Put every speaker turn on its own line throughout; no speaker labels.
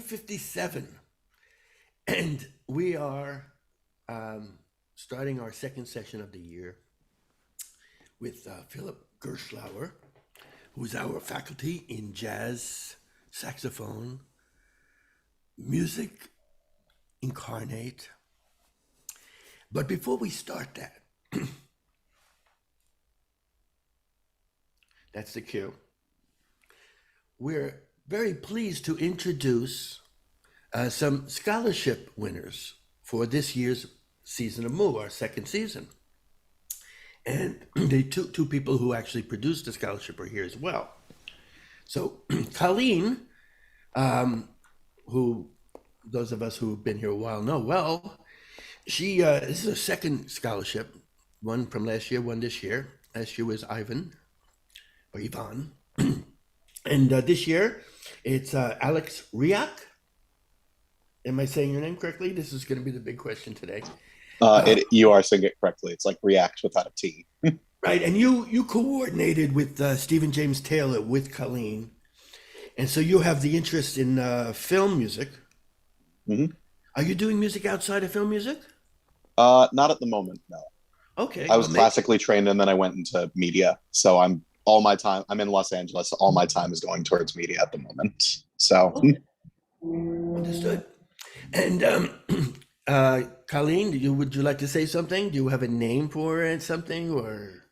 57, and we are starting our second session of the year with Philipp Gerschlauer, who's our faculty in jazz, saxophone, music incarnate. But before we start that, that's the cue. We're very pleased to introduce some scholarship winners for this year's season of Moo, our second season. And the two people who actually produced the scholarship are here as well. So Colleen, who those of us who've been here a while know well, she this is a second scholarship, one from last year, one this year. Last year was Ivan, or Ivan. And this year, it's Alex Riak. Am I saying your name correctly? This is going to be the big question today.
You are saying it correctly. It's like react without a T.
Right, and you coordinated with Stephen James Taylor with Colleen. And so you have the interest in film music.
Mm-hmm.
Are you doing music outside of film music?
Not at the moment, no.
Okay.
I was classically trained and then I went into media. So I'm in Los Angeles. All my time is going towards media at the moment. So
okay. Understood. And Colleen, would you like to say something? Do you have a name for it, something, or?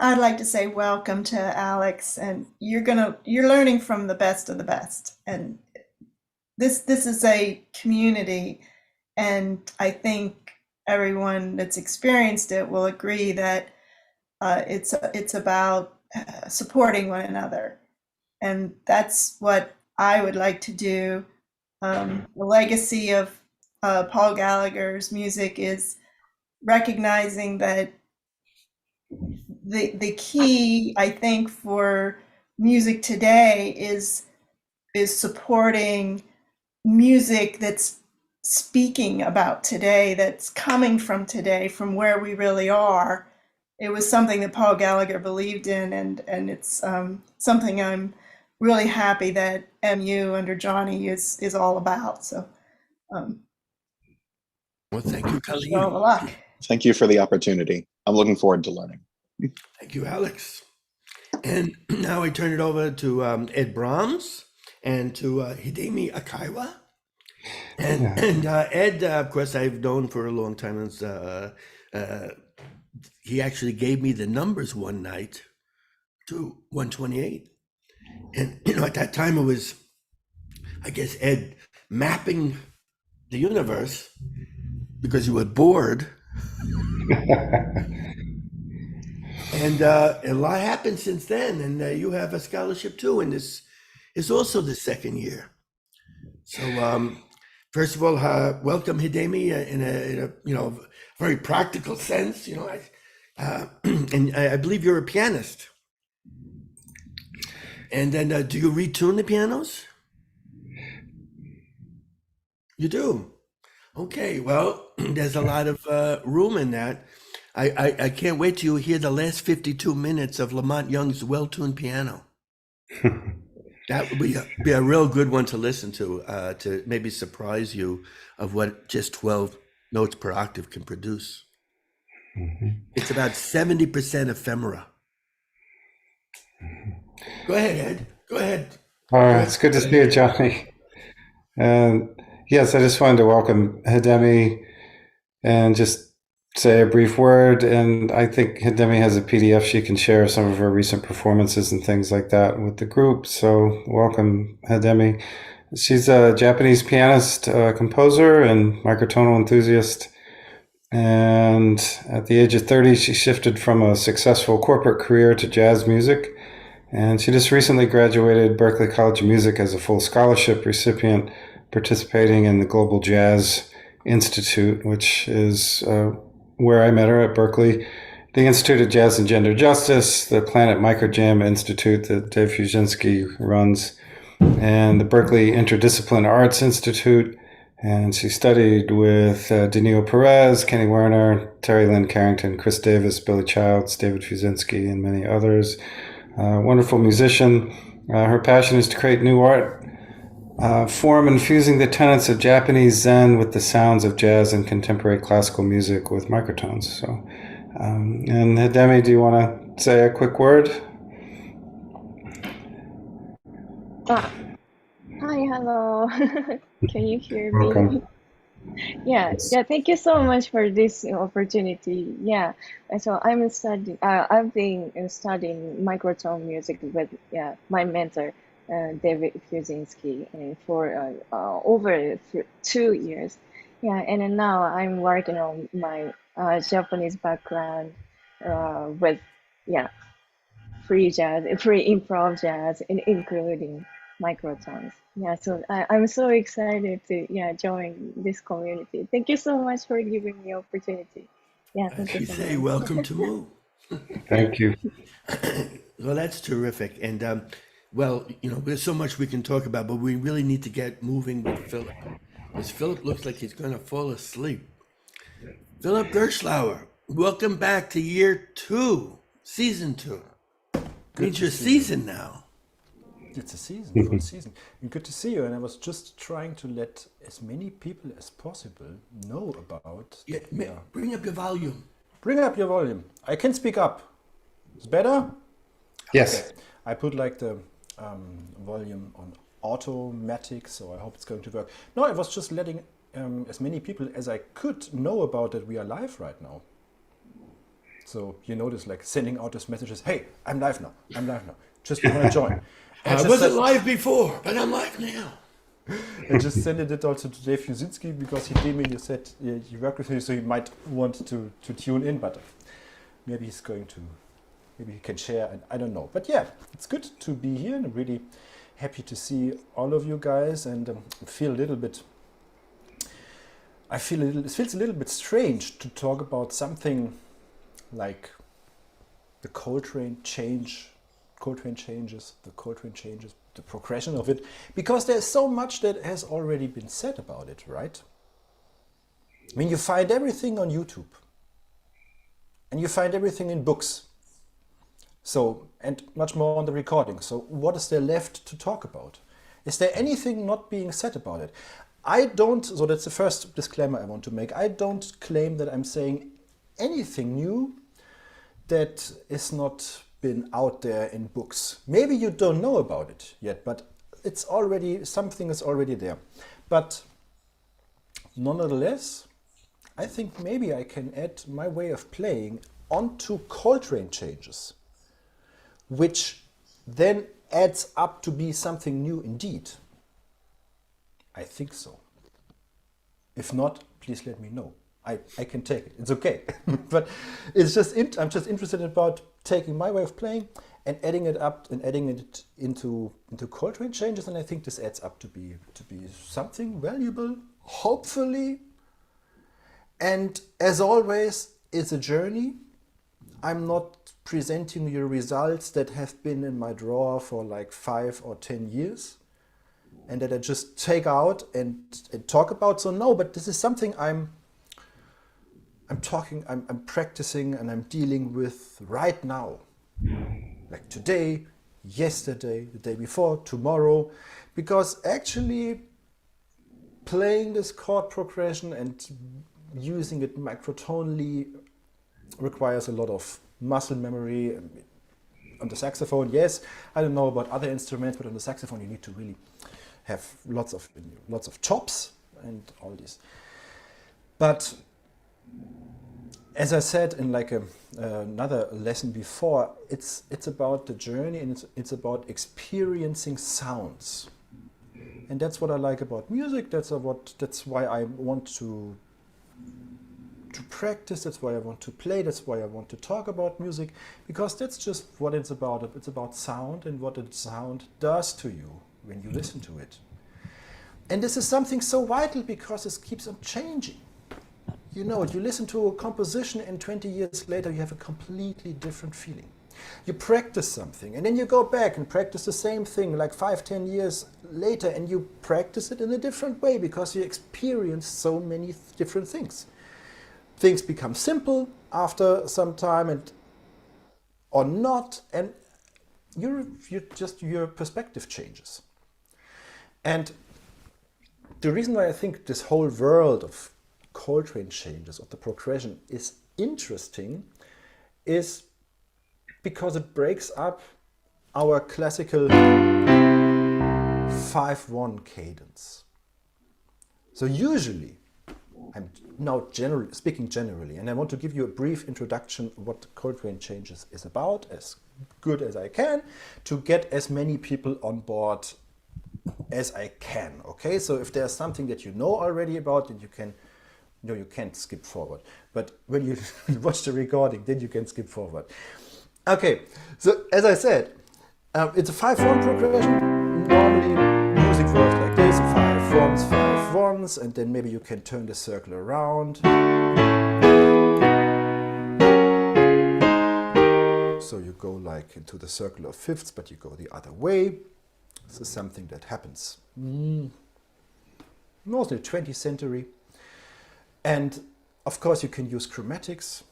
I'd like to say welcome to Alex, and you're learning from the best of the best. And this is a community, and I think everyone that's experienced it will agree that it's about supporting one another, and that's what I would like to do. The legacy of Paul Gallagher's music is recognizing that the key, I think, for music today is supporting music that's speaking about today, that's coming from today, from where we really are. It was something that Paul Gallagher believed in, and it's something I'm really happy that MU under Johnny is all about. So,
well, thank you, Colleen.
All the luck.
Thank you for the opportunity. I'm looking forward to learning.
Thank you, Alex. And now I turn it over to Ed Brahms and to Hidemi Akaiwa. And Ed, of course, I've known for a long time. He actually gave me the numbers one night to 128. And, at that time it was, I guess, Ed mapping the universe because you were bored. And a lot happened since then. And you have a scholarship too. And this is also the second year. So first of all, welcome Hidemi in a very practical sense. And I believe you're a pianist. And then do you retune the pianos? You do? Okay, well, there's a lot of room in that. I can't wait till you hear the last 52 minutes of Lamont Young's well-tuned piano. That would be a real good one to listen to maybe surprise you of what just 12 notes per octave can produce. Mm-hmm. It's about 70% ephemera. Mm-hmm. Go ahead, Ed. Go ahead.
It's good to see you, Johnny. Yes, I just wanted to welcome Hidemi and just say a brief word. And I think Hidemi has a PDF she can share some of her recent performances and things like that with the group. So welcome, Hidemi. She's a Japanese pianist, composer, and microtonal enthusiast. And at the age of 30, she shifted from a successful corporate career to jazz music. And she just recently graduated Berklee College of Music as a full scholarship recipient, participating in the Global Jazz Institute, which is where I met her at Berklee, the Institute of Jazz and Gender Justice, the Planet Microjam Institute that Dave Fuzinski runs, and the Berklee Interdisciplinary Arts Institute. And she studied with Danilo Perez, Kenny Werner, Terry Lynn Carrington, Chris Davis, Billy Childs, David Fuzinski, and many others. Wonderful musician. Her passion is to create new art form infusing the tenets of Japanese Zen with the sounds of jazz and contemporary classical music with microtones. So, and Hidemi, do you want to say a quick word?
Ah, hi, hello. Can you hear me?
Welcome.
Yeah, yeah, thank you so much for this opportunity. Yeah, and so I've been studying microtone music with my mentor, David Kuzinski, for over 2 years. Yeah, and then now I'm working on my Japanese background with yeah free improv jazz, including microtones. Yeah, so I'm so excited to join this community. Thank you so much for giving me opportunity. Yeah,
As
thank you
you
so
say,
much.
welcome to Moo.
Thank you.
Well, that's terrific. And well, there's so much we can talk about, but we really need to get moving with Philip. Because Philip looks like he's going to fall asleep. Philipp Gerschlauer, welcome back to year 2, season 2. Means
to
you're
see you.
seasoned now.
It's a season, full season. And good to see you. And I was just trying to let as many people as possible know about.
Yeah,
Yeah.
bring up your volume.
Bring up your volume. I can speak up. It's better?
Yes.
I put like the volume on automatic, so I hope it's going to work. No, I was just letting as many people as I could know about that we are live right now. So you notice like sending out those messages, hey, I'm live now, just want to join. And
I
just
wasn't
said-
live before, but I'm live now.
I just sent it also to Dave Kuzinski because he told me you said you work with him, so he might want to tune in, but maybe he's going to, maybe he can share, and I don't know. But yeah, it's good to be here, and I'm really happy to see all of you guys, and feel a little bit. It feels a little bit strange to talk about something like the Coltrane changes, the progression of it, because there's so much that has already been said about it, right? I mean, you find everything on YouTube, and you find everything in books. So, and much more on the recording. So what is there left to talk about? Is there anything not being said about it? So that's the first disclaimer I want to make. I don't claim that I'm saying anything new that is not been out there in books. Maybe you don't know about it yet, but something is already there. But nonetheless, I think maybe I can add my way of playing onto Coltrane changes, which then adds up to be something new indeed. I think so. If not, please let me know. I can take it. It's okay. But it's just I'm just interested about taking my way of playing and adding it up and adding it into Coltrane changes, and I think this adds up to be something valuable, hopefully. And as always, it's a journey. I'm not presenting you results that have been in my drawer for like 5 or 10 years and that I just take out and talk about. So no, but this is something I'm practicing and I'm dealing with right now. Like today, yesterday, the day before, tomorrow. Because actually playing this chord progression and using it microtonally requires a lot of muscle memory. On the saxophone, yes, I don't know about other instruments, but on the saxophone you need to really have lots of chops and all this. But as I said in like another lesson before, it's about the journey, and it's about experiencing sounds. And that's what I like about music. That's why I want to practice. That's why I want to play. That's why I want to talk about music, because that's just what it's about. It's about sound and what the sound does to you when you listen to it. And this is something so vital because it keeps on changing. You know, you listen to a composition and 20 years later you have a completely different feeling. You practice something and then you go back and practice the same thing like 5-10 years later, and you practice it in a different way because you experience so many different things. Things become simple after some time or not, and your perspective changes. And the reason why I think this whole world of Coltrane changes, of the progression, is interesting is because it breaks up our classical 5/1 cadence. So usually, I'm now speaking generally, and I want to give you a brief introduction of what Coltrane changes is about, as good as I can, to get as many people on board as I can. Okay, so if there's something that you know already about, then you can't skip forward. But when you watch the recording, then you can skip forward. Okay, so as I said, it's a 5/1 progression. Normally, music works like this: 5/1s, 5/1s, and then maybe you can turn the circle around. So you go like into the circle of fifths, but you go the other way. This is something that happens mostly 20th century. And of course you can use chromatics,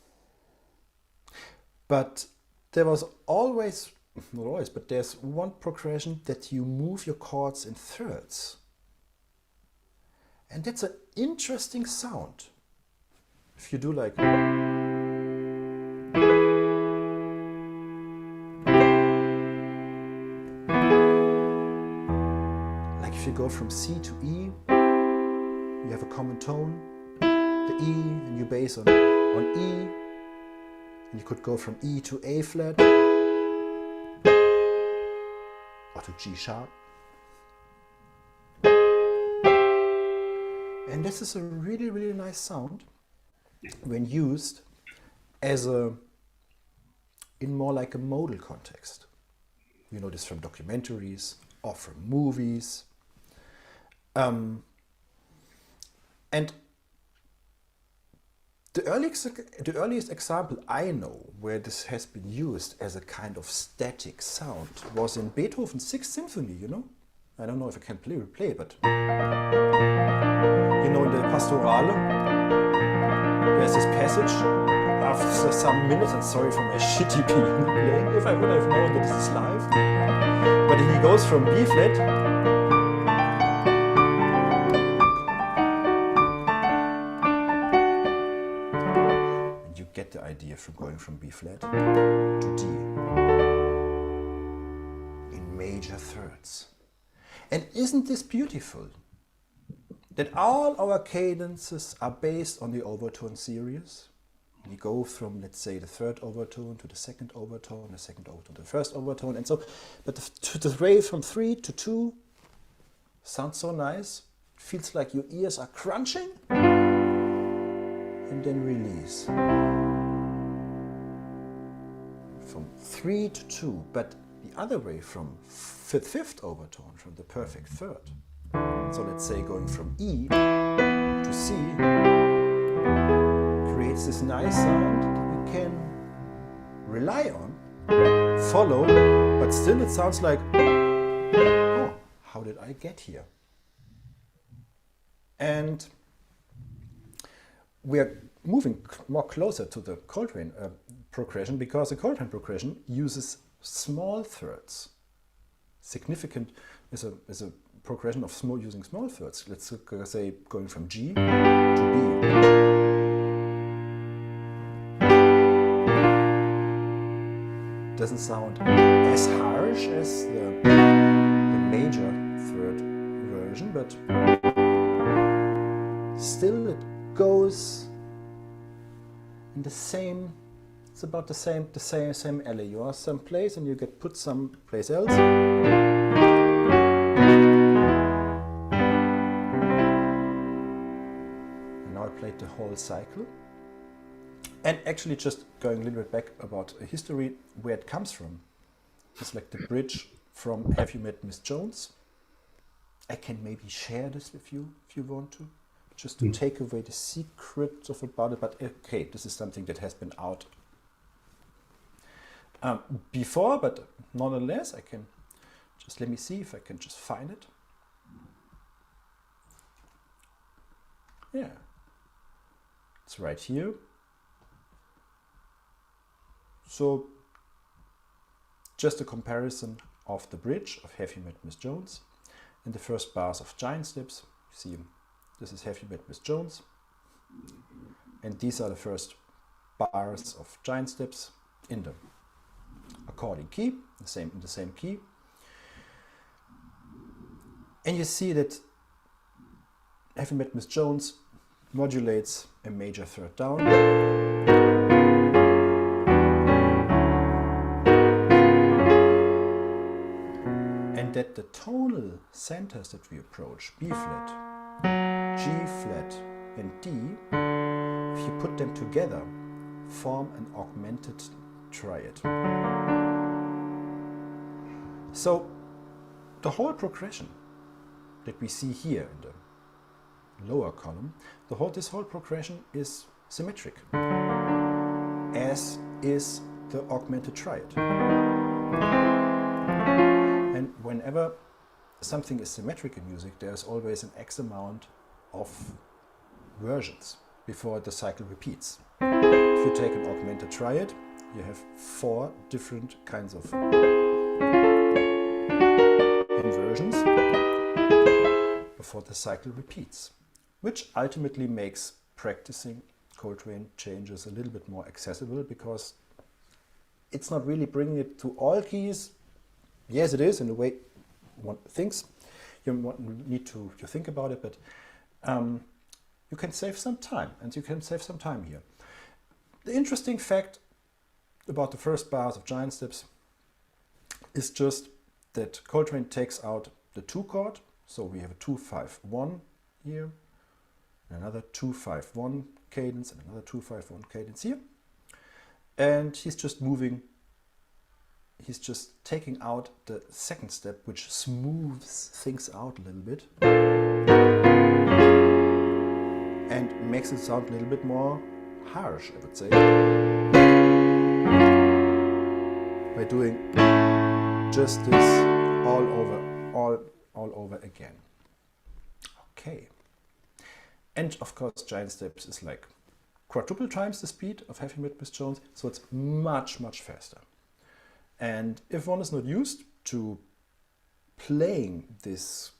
but there was always, not always, but there's one progression that you move your chords in thirds. And that's an interesting sound. If you do like, if you go from C to E, you have a common tone, the E, and you bass on E, and you could go from E to A flat, or to G sharp. And this is a really, really nice sound when used as in more like a modal context. You know this from documentaries or from movies. And the earliest example I know where this has been used as a kind of static sound was in Beethoven's Sixth Symphony, you know? I don't know if I can replay, but you know, in the Pastorale, there's this passage after some minutes, and sorry for my shitty piano playing, if I would have known that this is live, but he goes from B flat get the idea from going from B flat to D in major thirds. And isn't this beautiful? That all our cadences are based on the overtone series. We go from, let's say, the third overtone to the second overtone, the second overtone to the first overtone, and so. But the way from 3 to 2 sounds so nice. It feels like your ears are crunching. And then release. From 3 to 2, but the other way from fifth overtone, from the perfect third. So let's say going from E to C creates this nice sound that we can rely on, follow, but still it sounds like, oh, how did I get here? And we are moving more closer to the Coltrane progression, because the Coltrane progression uses small thirds. Significant is a progression of using small thirds. Let's say going from G to B. Doesn't sound as harsh as the major third version, but still it goes in the same, it's about the same alley. You are someplace and you get put someplace else. And now I played the whole cycle. And actually just going a little bit back about history, where it comes from. It's like the bridge from Have You Met Miss Jones? I can maybe share this with you if you want to. Just to take away the secrets of about it, but okay, this is something that has been out before, but nonetheless, I can just, let me see if I can just find it. Yeah, it's right here. So, just a comparison of the bridge of Have You Met Miss Jones and the first bars of Giant Steps. See, this is Have You Met Miss Jones? And these are the first bars of giant steps in the according key, in the same key. And you see that Have You Met Miss Jones modulates a major third down. And that the tonal centers that we approach, B flat, G flat, and D, if you put them together, form an augmented triad. So the whole progression that we see here in the lower column, this whole progression is symmetric, as is the augmented triad. And whenever something is symmetric in music, there's always an X amount of versions before the cycle repeats. If you take an augmented triad, you have 4 different kinds of inversions before the cycle repeats, which ultimately makes practicing Coltrane changes a little bit more accessible, because it's not really bringing it to all keys. Yes, it is in the way one thinks. You need to think about it, but you can save some time, and you can save some time here. The interesting fact about the first bars of giant steps is just that Coltrane takes out the 2 chord, so we have a 2-5-1 here, another 2-5-1 cadence, and another 2-5-1 cadence here, and he's just taking out the second step, which smooths things out a little bit and makes it sound a little bit more harsh, I would say, by doing just this all over again. Okay. And of course, giant steps is like quadruple times the speed of Have You Met Miss Jones, so it's much, much faster. And if one is not used to playing this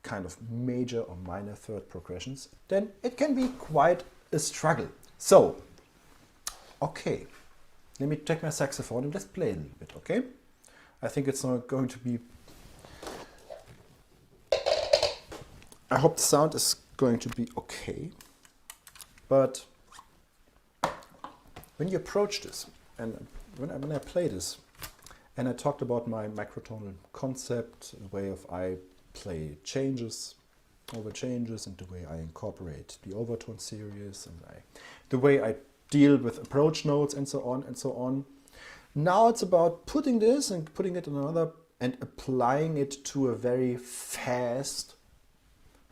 kind of major or minor third progressions, then it can be quite a struggle. So, okay, let me take my saxophone and let's play a little bit, okay? I think it's not going to be... I hope the sound is going to be okay. But when you approach this, and when I play this, and I talked about my microtonal concept, the way of I play changes over changes, and the way I incorporate the overtone series, and the way I deal with approach notes, and so on and so on. Now it's about putting this and putting it in another and applying it to a very fast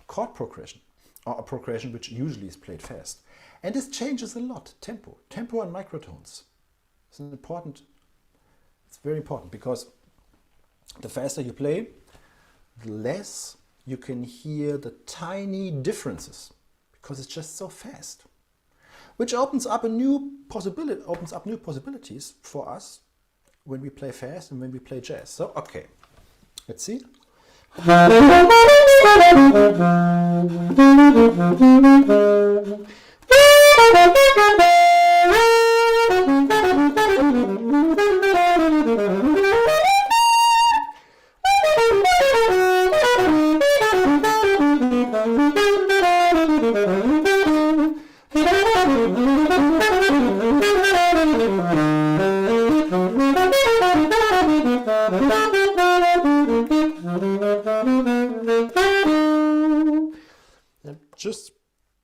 chord progression, or a progression which usually is played fast. And this changes a lot, tempo and microtones. It's very important, because the faster you play, the less you can hear the tiny differences, because it's just so fast. Which opens up new possibilities for us when we play fast and when we play jazz. So, okay, let's see. Just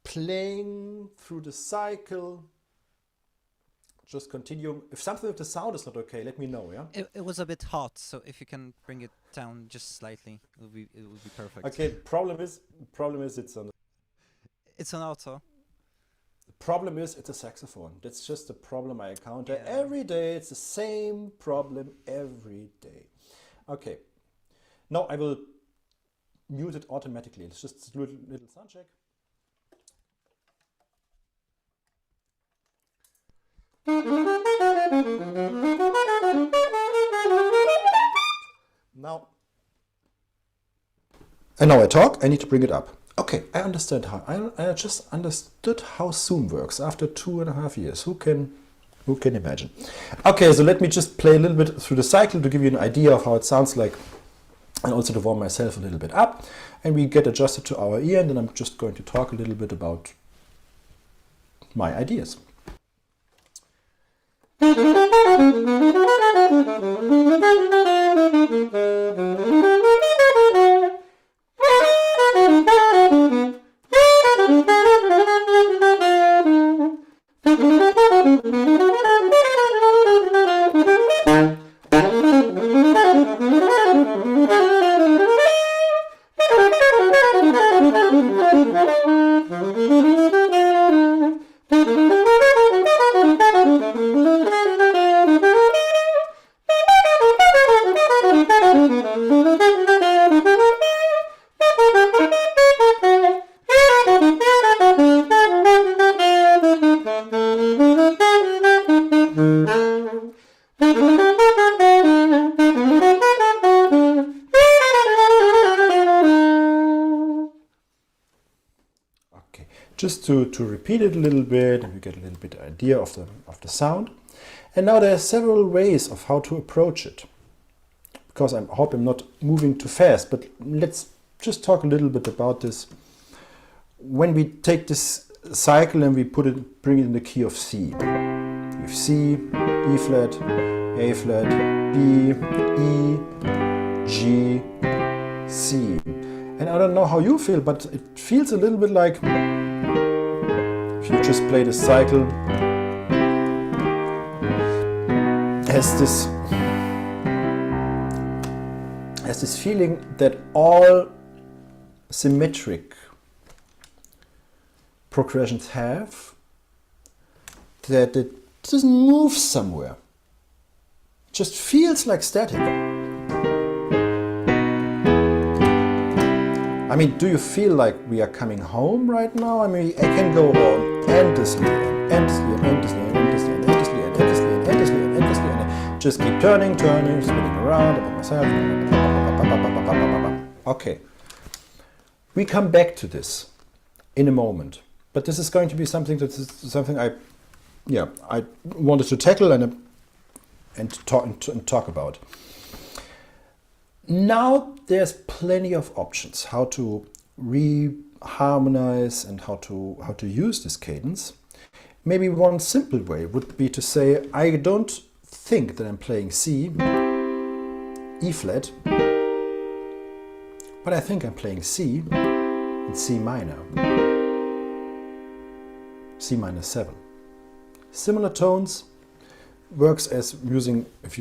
playing through the cycle, just continue. If something with the sound is not okay, let me know, yeah?
It was a bit hot, so if you can bring it down just slightly, it would be perfect.
Okay, problem is it's on.
It's an alto.
The problem is it's a saxophone. That's just a problem I encounter every day. It's the same problem every day. Okay, now I will mute it automatically. It's just a little sound check. Now, And now I talk, I need to bring it up. Okay, I understand how. I just understood how Zoom works after 2.5 years. Who can imagine? Okay, so let me just play a little bit through the cycle to give you an idea of how it sounds like, and also to warm myself a little bit up. And we get adjusted to our ear, and then I'm just going to talk a little bit about my ideas. Just to repeat it a little bit, and we get a little bit idea of the sound. And now there are several ways of how to approach it. Because I hope I'm not moving too fast, but let's just talk a little bit about this. When we take this cycle and we bring it in the key of C. We have C, E flat, A flat, B, E, G, C. And I don't know how you feel, but it feels a little bit like if you just play the cycle, has this feeling that all symmetric progressions have, that it doesn't move somewhere. It just feels like static. I mean, do you feel like we are coming home right now? I mean, I can go on endlessly and endlessly and endlessly and endlessly and endlessly and endlessly and endlessly and endlessly and just keep turning, spinning around about myself. Okay. We come back to this in a moment. But this is going to be something I wanted to tackle and talk about. Now there's plenty of options how to reharmonize and how to use this cadence. Maybe one simple way would be to say I don't think that I'm playing C, E flat, but I think I'm playing C and C minor, C minor 7. Similar tones, works as if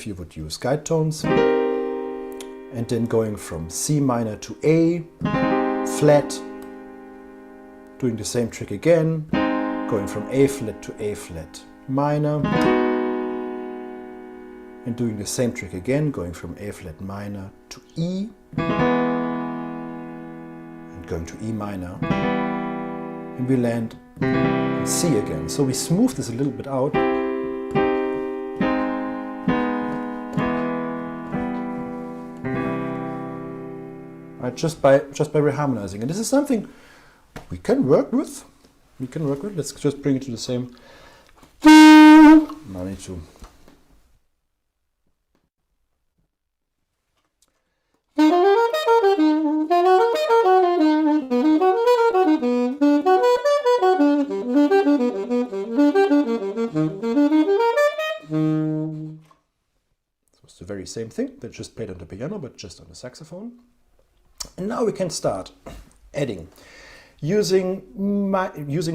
you would use guide tones. And then going from C minor to A, flat, doing the same trick again, going from A flat to A flat minor, and doing the same trick again, going from A flat minor to E, and going to E minor, and we land in C again. So we smooth this a little bit out. Just by reharmonizing, and this is something we can work with. Let's just bring it to the same. Now I need to. So it's the very same thing that just played on the piano, but just on the saxophone. And now we can start adding, using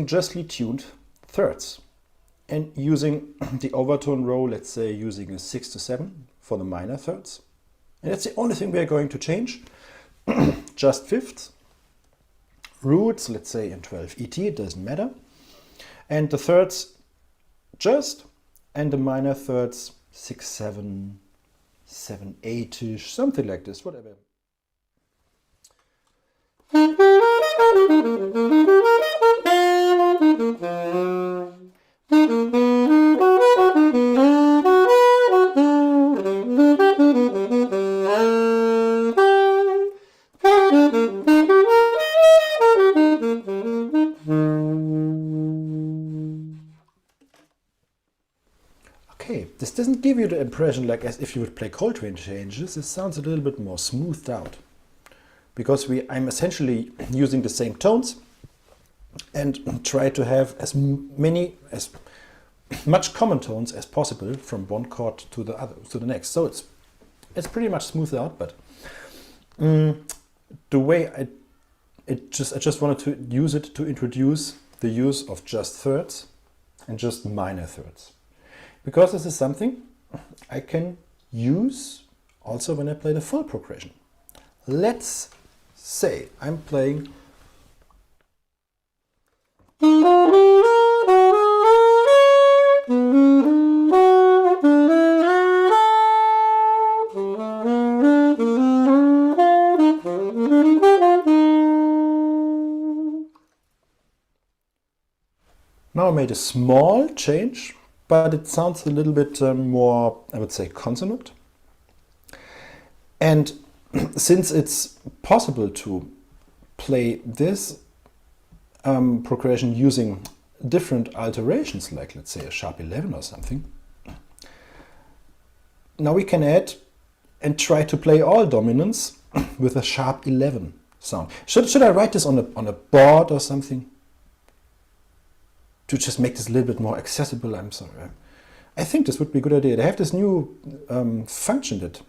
justly tuned thirds and using the overtone row, let's say using a 6 to 7 for the minor thirds. And that's the only thing we are going to change. Just fifths, roots, let's say in 12 ET, it doesn't matter. And the thirds just, and the minor thirds 6, 7, 7, 8-ish, something like this, whatever. doesn't give you the impression like as if you would play Coltrane changes. It sounds a little bit more smoothed out, because I'm essentially using the same tones and try to have as much common tones as possible from one chord to the other, to the next. So it's pretty much smoothed out, but the way I just wanted to use it to introduce the use of just thirds and just minor thirds, because this is something I can use also when I play the full progression. Let's say I'm playing now. I made a small change, but it sounds a little bit more, I would say, consonant. And since it's possible to play this progression using different alterations, like let's say a sharp 11 or something, now we can add and try to play all dominants with a sharp 11 sound. Should I write this on a board or something to just make this a little bit more accessible? I'm sorry. I think this would be a good idea. They have this new function that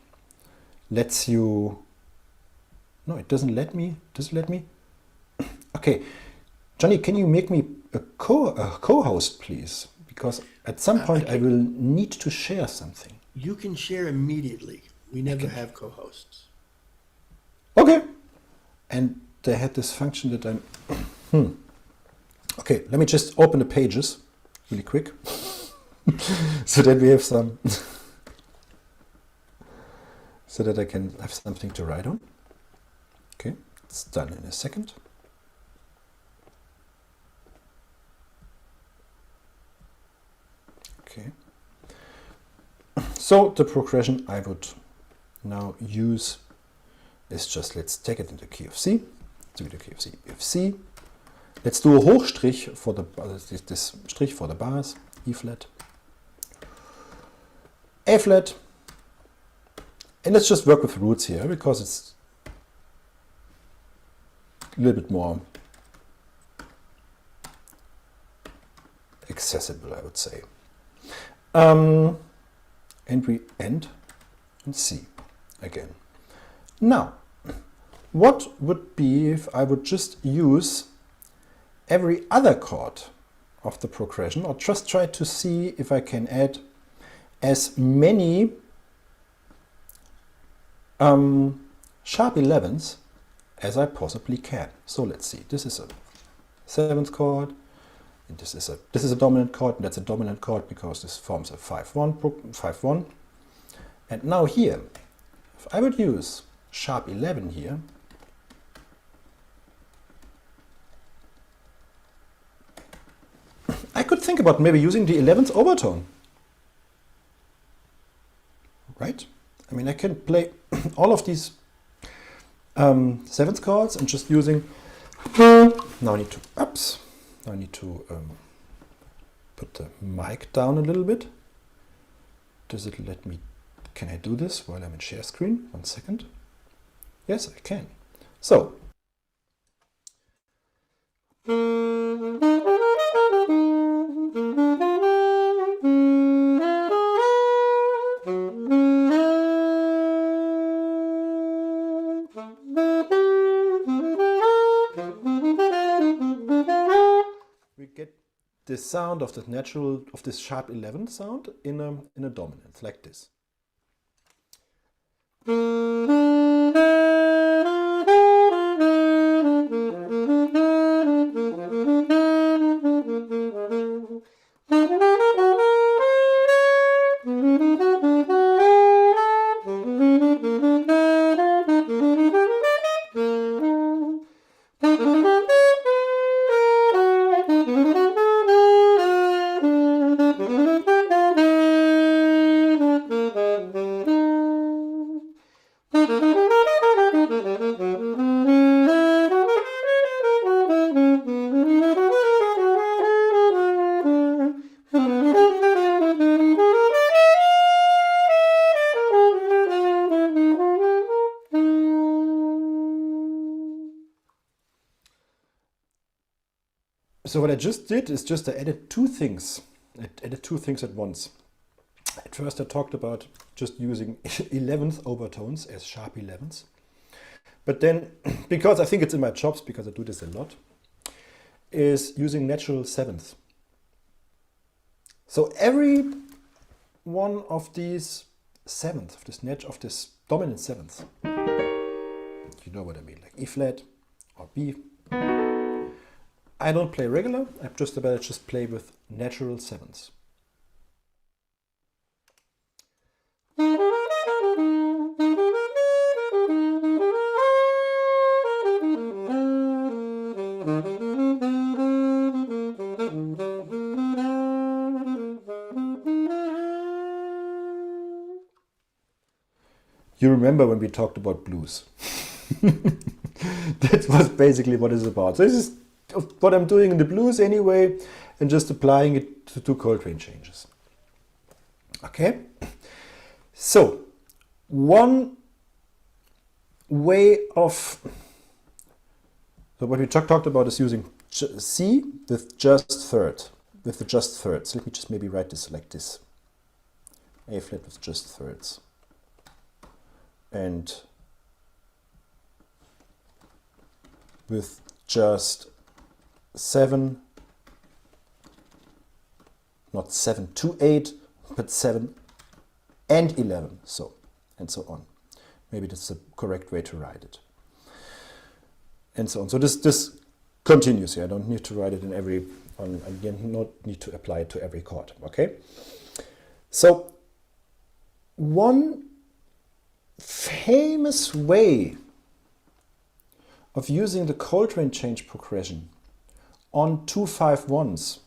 lets you... No, it doesn't let me. Does it let me? Okay. Johnny, can you make me a co-host, please? Because at some point I will need to share something.
You can share immediately. We never have co-hosts.
Okay. And they had this function that I'm... Okay, let me just open the pages really quick so that we have some... so that I can have something to write on. Okay, it's done in a second. Okay. So the progression I would now use is just, let's take it into key of C. Do the key of C, F C. Let's do a Hochstrich for the this Strich for the bars, E flat, A flat, and let's just work with roots here because it's a little bit more accessible, I would say. And we end in C again. Now, what would be if I would just use every other chord of the progression, or just try to see if I can add as many sharp 11s as I possibly can. So let's see, this is a 7th chord, and this is a dominant chord, and that's a dominant chord because this forms a 5-1. And now here, if I would use sharp 11 here, I could think about maybe using the 11th overtone. Right? I mean, I can play all of these 7th chords and just using... Now I need to... Oops. Now I need to put the mic down a little bit. Does it let me... Can I do this while I'm in share screen? 1 second. Yes, I can. So... we get the sound of this sharp 11 sound in a dominant like this. So what I just did is just I added two things. I added two things at once. At first I talked about just using 11th overtones as sharp 11s. But then, because I think it's in my chops, because I do this a lot, is using natural 7th. So every one of these 7th, of this dominant 7th, you know what I mean, like E flat or B. I don't play regular, I just play with natural 7ths. You remember when we talked about blues? That was basically what it's about. So this is what I'm doing in the blues anyway, and just applying it to two Coltrane changes. Okay? So, one way of... So what we talked about is using C with just third. With the just thirds. Let me just maybe write this like this. A flat with just thirds. And with just 7, not 7 to 8, but 7 and 11, so and so on. Maybe that's the correct way to write it. And so on. So this continues here. I don't need to write it in every, I don't need to apply it to every chord, okay? So one famous way of using the Coltrane change progression on 2-5-1s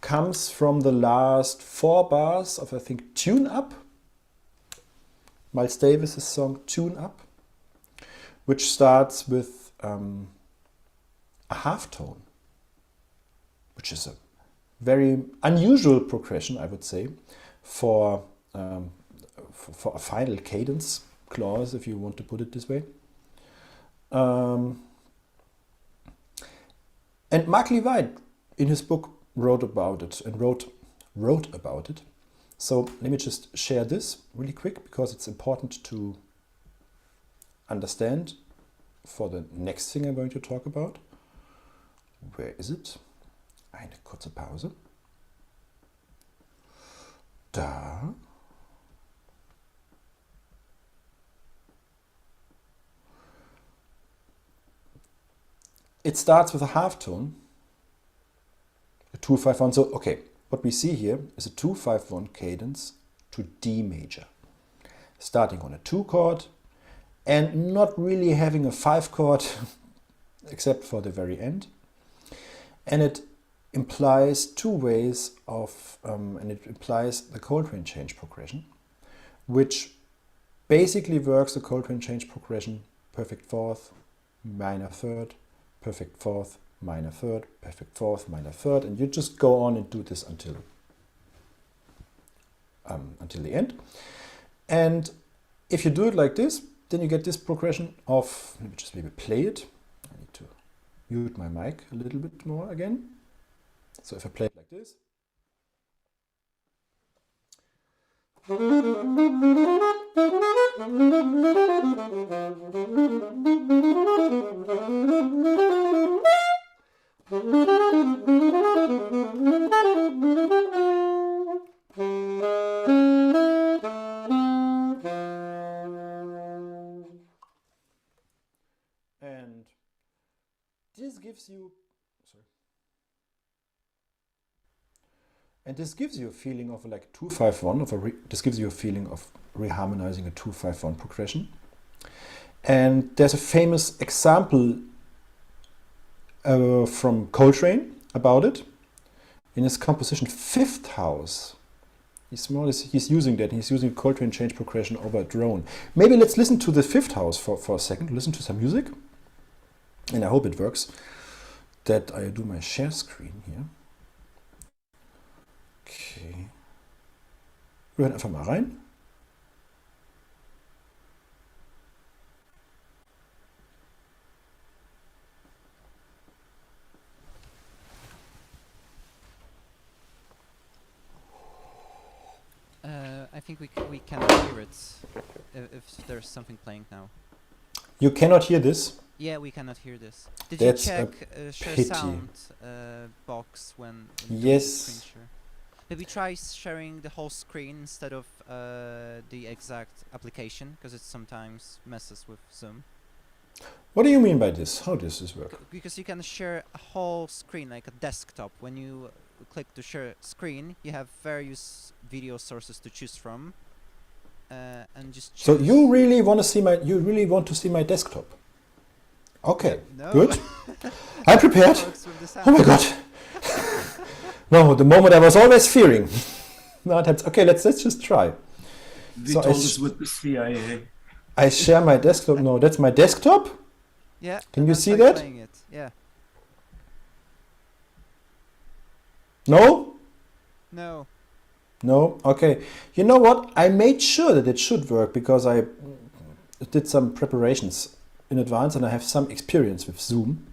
comes from the last 4 bars of, I think, Tune Up, Miles Davis's song Tune Up, which starts with a half tone, which is a very unusual progression, I would say, for a final cadence clause, if you want to put it this way. And Mark Levine, in his book, wrote about it and wrote about it. So let me just share this really quick, because it's important to understand for the next thing I'm going to talk about. Where is it? Eine kurze Pause. Da. It starts with a half tone, a 2-5-1. So, okay, what we see here is a 2-5-1 cadence to D major, starting on a 2 chord and not really having a 5 chord except for the very end. And it implies two ways of, and it implies the Coltrane change progression, which basically works the Coltrane change progression: perfect fourth, minor third, perfect fourth, minor third, perfect fourth, minor third, and you just go on and do this until the end. And if you do it like this, then you get this progression of, let me just maybe play it. I need to mute my mic a little bit more again. So if I play it like this. And this gives you, sorry. And this gives you a feeling of like 2-5-1, this gives you a feeling of reharmonizing a 2-5-1 progression. And there's a famous example from Coltrane about it in his composition Fifth House. He's using that. He's using Coltrane change progression over a drone. Maybe let's listen to the Fifth House for a second. Listen to some music. And I hope it works. That I do my share screen hier. Okay. Wir hören einfach mal rein.
think we cannot hear it if there's something playing now.
You cannot hear this?
Yeah, we cannot hear this. Did
That's
you
a
check share
pity.
sound box when you do
Yes.
screen share? Maybe try sharing the whole screen instead of the exact application, because it sometimes messes with Zoom.
What do you mean by this? How does this work?
Because you can share a whole screen like a desktop. When you click to share screen, you have various video sources to choose from, and just choose.
So you really want to see my desktop? Okay,
No.
good. I'm prepared.
Works with the
Oh my
sound.
god. No, the moment I was always fearing. No, that's okay. Let's just try.
They
So
told
I
us with the CIA.
I share my desktop. No, that's my desktop.
Yeah.
Can
and
you
then
see
try
that?
playing it. Yeah.
No.
No.
No? Okay. You know what? I made sure that it should work because I did some preparations in advance and I have some experience with Zoom.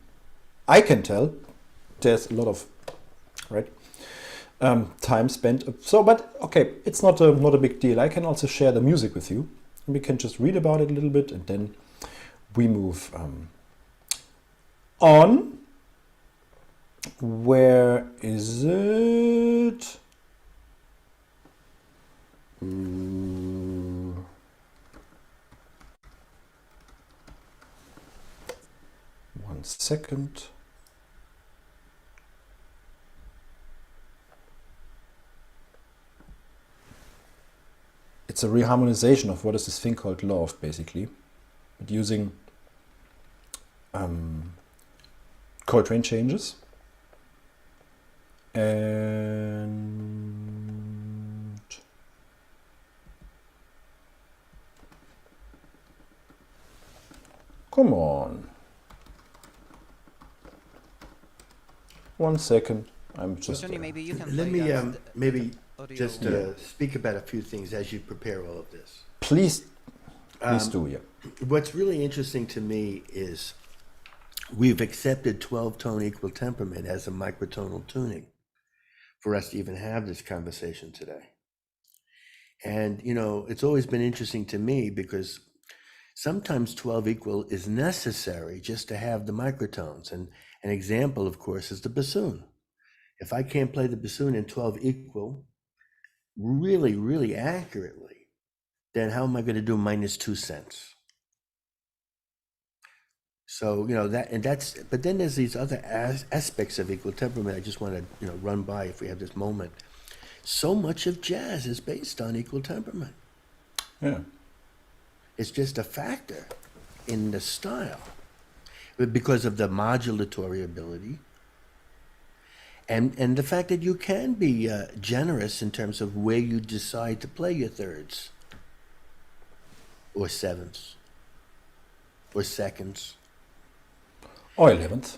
I can tell there's a lot of time spent. So, but okay, it's not a big deal. I can also share the music with you. We can just read about it a little bit and then we move on. Where is it? Ooh. One second. It's a reharmonization of what is this thing called love, basically, but using Coltrane changes. And come on. 1 second. I'm just.
Johnny, maybe you can
Let
play
me
that,
maybe
audio.
just speak about a few things as you prepare all of this.
Please do, yeah.
What's really interesting to me is we've accepted 12-tone equal temperament as a microtonal tuning for us to even have this conversation today. And, you know, it's always been interesting to me because sometimes 12 equal is necessary just to have the microtones. And an example, of course, is the bassoon. If I can't play the bassoon in 12 equal really, really accurately, then how am I going to do -2 cents? So, you know, but then there's these other aspects of equal temperament I just want to, you know, run by if we have this moment. So much of jazz is based on equal temperament.
Yeah.
It's just a factor in the style because of the modulatory ability and the fact that you can be generous in terms of where you decide to play your thirds or sevenths or seconds.
Or 11th.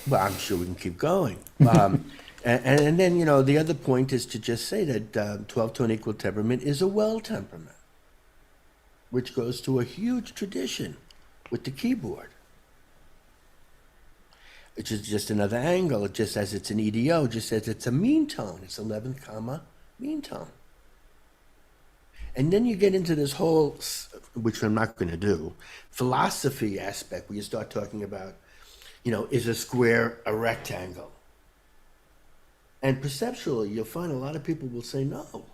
Well, I'm sure we can keep going. And then, you know, the other point is to just say that 12-tone equal temperament is a well temperament, which goes to a huge tradition with the keyboard, which is just another angle. It just says it's an EDO, just says it's a mean tone. It's 11th comma mean tone. And then you get into this whole, which I'm not going to do, philosophy aspect where you start talking about, you know, is a square a rectangle? And perceptually, you'll find a lot of people will say no.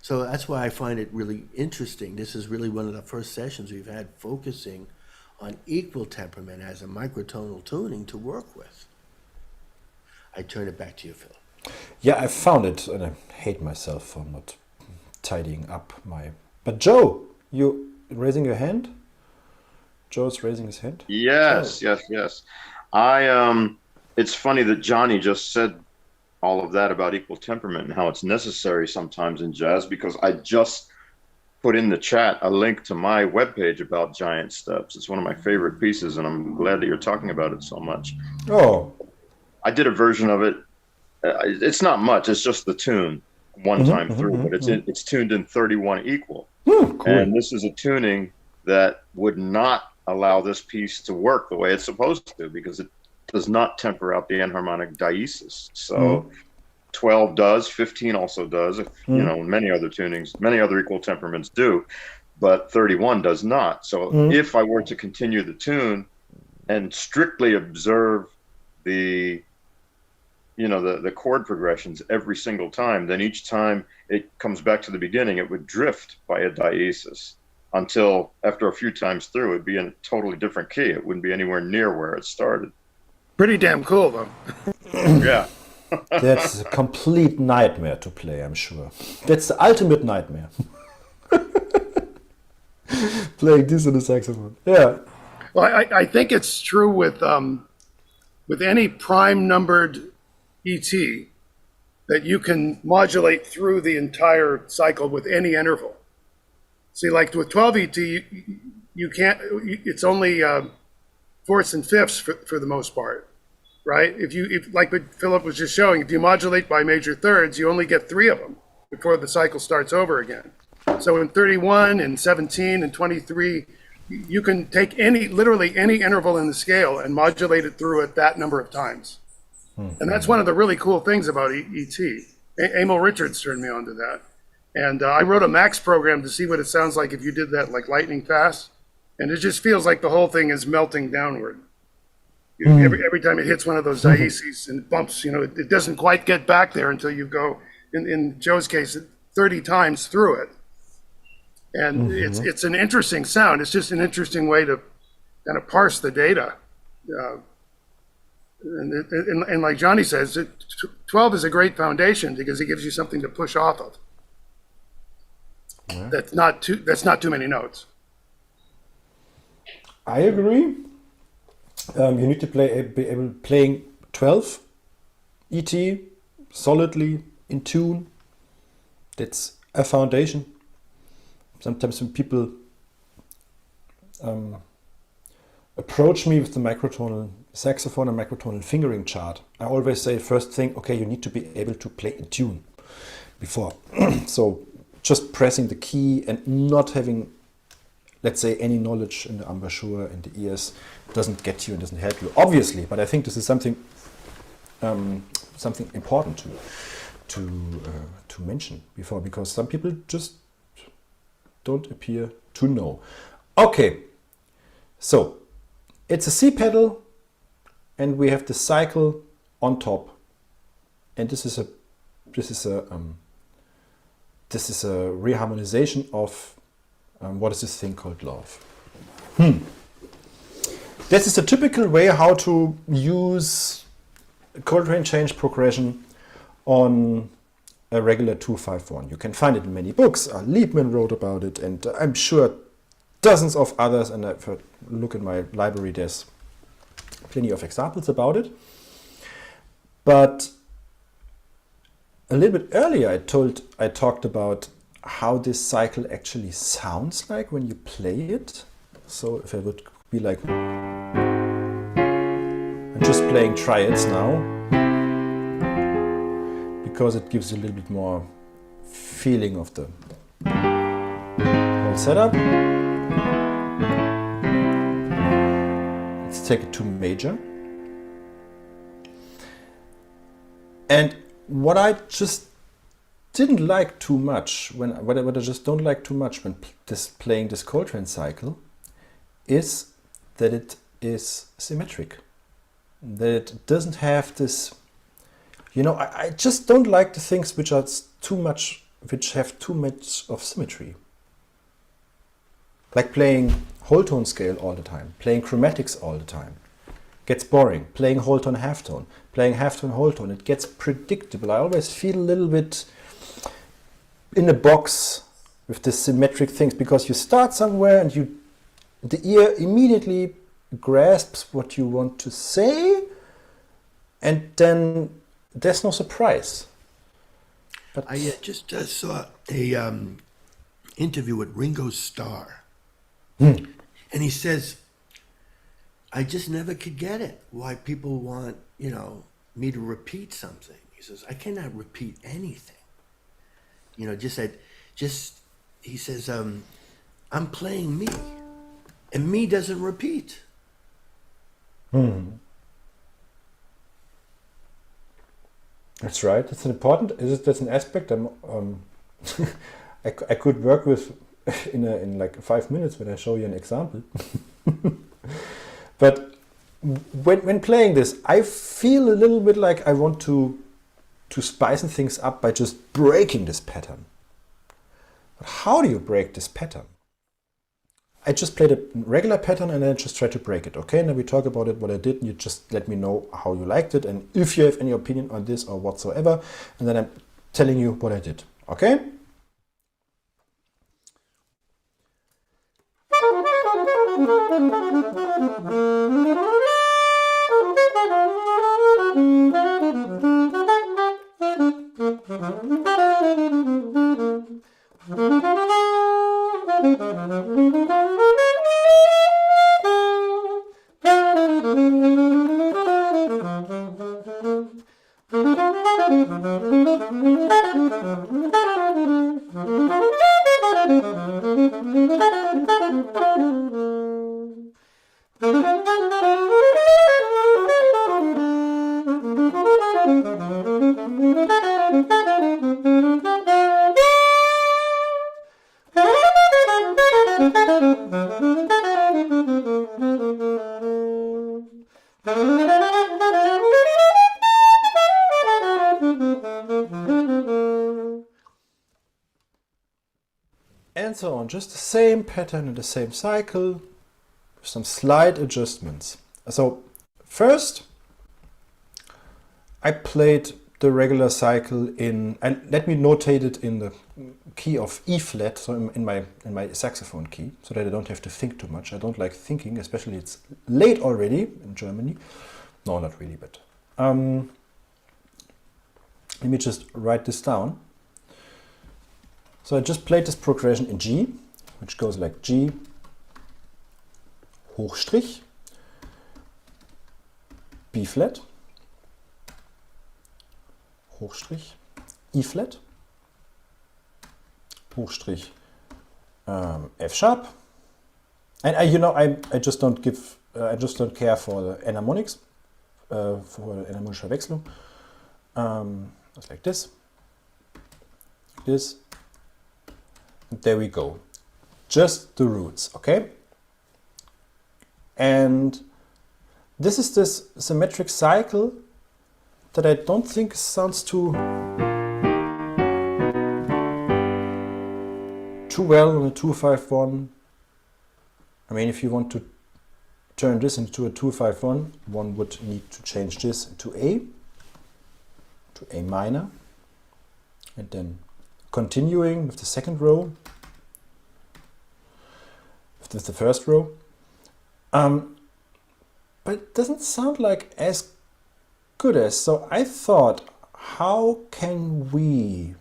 So that's why I find it really interesting. This is really one of the first sessions we've had focusing on equal temperament as a microtonal tuning to work with. I turn it back to you, Phil.
Yeah, I found it, and I hate myself for not tidying up my... But Joe, you raising your hand? Joe's raising his hand?
Yes. It's funny that Johnny just said all of that about equal temperament and how it's necessary sometimes in jazz, because I just put in the chat a link to my webpage about giant steps. It's one of my favorite pieces, and I'm glad that you're talking about it so much.
Oh.
I did a version of it. It's not much. It's just the tune one time through, but it's tuned in 31 equal.
Cool.
And this is a tuning that would not allow this piece to work the way it's supposed to, because it does not temper out the enharmonic diesis. So 12 does, 15 also does, if you know, many other tunings, many other equal temperaments do, but 31 does not. So if I were to continue the tune and strictly observe the, you know, the chord progressions every single time, then each time it comes back to the beginning, it would drift by a diesis until after a few times through, it'd be in a totally different key. It wouldn't be anywhere near where it started.
Pretty damn cool, though.
Yeah.
That's a complete nightmare to play, I'm sure. That's the ultimate nightmare. Playing this on the saxophone. Yeah.
Well, I think it's true with any prime numbered ET that you can modulate through the entire cycle with any interval. See, like with 12 ET, you can't. It's only fourths and fifths for the most part, right? If like what Philip was just showing, if you modulate by major thirds, you only get 3 of them before the cycle starts over again. So in 31 and 17 and 23, you can take literally any interval in the scale and modulate it through it that number of times. And that's one of the really cool things about ET. Emil Richards turned me on to that. And I wrote a Max program to see what it sounds like if you did that like lightning fast. And it just feels like the whole thing is melting downward. Every time it hits one of those diesis and it bumps, you know, it doesn't quite get back there until you go, in Joe's case, 30 times through it. And it's an interesting sound. It's just an interesting way to kind of parse the data. And like Johnny says, 12 is a great foundation because it gives you something to push off of. Yeah. That's not too many notes.
I agree. You need to be able playing 12 ET solidly in tune. That's a foundation. Sometimes when people approach me with the microtonal saxophone and microtonal fingering chart, I always say first thing, okay, you need to be able to play in tune before. So just pressing the key and not having, let's say, any knowledge in the embouchure and the ears doesn't get you and doesn't help you, obviously. But I think this is something important to mention before, because some people just don't appear to know. Okay, so it's a C pedal, and we have the cycle on top, and this is a reharmonization of what is this thing called love. This is a typical way how to use Coltrane change progression on a regular 251. You can find it in many books. Liebman wrote about it, and I'm sure dozens of others, and if I look in my library, there's plenty of examples about it. But a little bit earlier, I talked about how this cycle actually sounds like when you play it. So if I would be like, I'm just playing triads now, because it gives you a little bit more feeling of the whole setup. Let's take it to major. And what I just didn't like too much, what I just don't like too much when playing this Coltrane cycle, is that it is symmetric. That it doesn't have this, you know, I just don't like the things which have too much of symmetry. Like playing whole tone scale all the time, playing chromatics all the time. Gets boring. Playing whole tone, halftone, playing halftone, whole tone, it gets predictable. I always feel a little bit in a box with the symmetric things, because you start somewhere and the ear immediately grasps what you want to say, and then there's no surprise. But
I just saw a interview with Ringo Starr, and he says, I just never could get it, why people want, me to repeat something. He says, I cannot repeat anything. He says, I'm playing me, and me doesn't repeat.
That's right. That's an important. That's an aspect. I could work with in like 5 minutes when I show you an example. But when playing this, I feel a little bit like I want to spice things up by just breaking this pattern. But how do you break this pattern? I just played a regular pattern and then just try to break it. Okay, now we talk about it, what I did, and you just let me know how you liked it and if you have any opinion on this or whatsoever. And then I'm telling you what I did. Okay? And so on, just the same pattern in the same cycle, with some slight adjustments. So first, I played the regular cycle in, and let me notate it in the key of E flat, so in my saxophone key, so that I don't have to think too much. I don't like thinking, especially it's late already in Germany. No, not really, but let me just write this down. So I just played this progression in G, which goes like G, Hochstrich, B flat, Hochstrich, E flat, Hochstrich, F sharp, and I just don't give, I just don't care for the enharmonics, for enharmonische Wechselung. It's like this, this. There we go. Just the roots, okay? And this is this symmetric cycle that I don't think sounds too well on a 2-5-1. I mean, if you want to turn this into a 2-5-1, one would need to change this to A minor, and then continuing with the second row, with the first row. But it doesn't sound like as good as, so I thought, how can we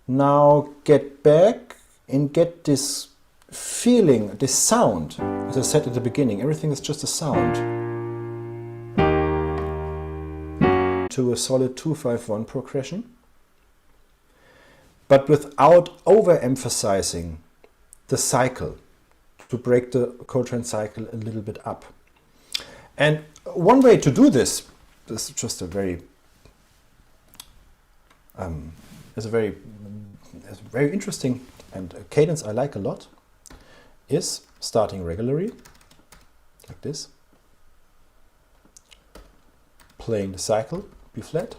now get back and get this feeling, this sound? As I said at the beginning, everything is just a sound. To a solid 2-5-1 progression, but without overemphasizing the cycle, to break the Coltrane cycle a little bit up. And one way to do this is just a very interesting and a cadence I like a lot, is starting regularly like this, playing the cycle B flat,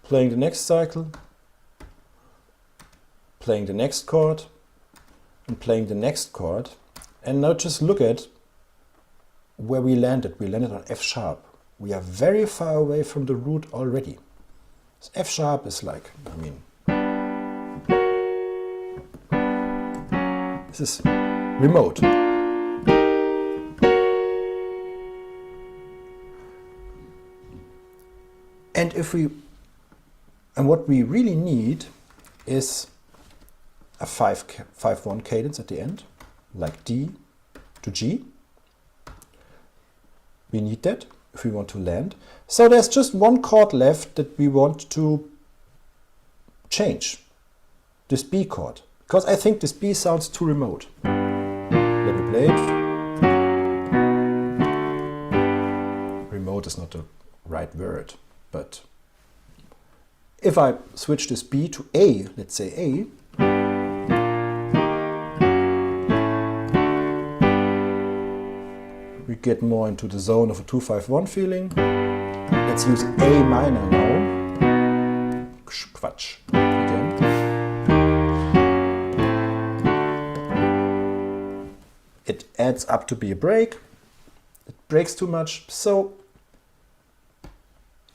playing the next cycle, playing the next chord, and playing the next chord. And now just look at where we landed. We landed on F sharp. We are very far away from the root already. So F sharp is like, I mean, this is remote. And what we really need is a 5-1 cadence at the end, like D to G. We need that if we want to land. So there's just one chord left that we want to change, this B chord, because I think this B sounds too remote. Let me play it. Remote is not the right word, but If I switch this B to A, let's say A, we get more into the zone of a 2-5-1 feeling. Let's use A minor now. Quatsch. Again. It adds up to be a break. It breaks too much. So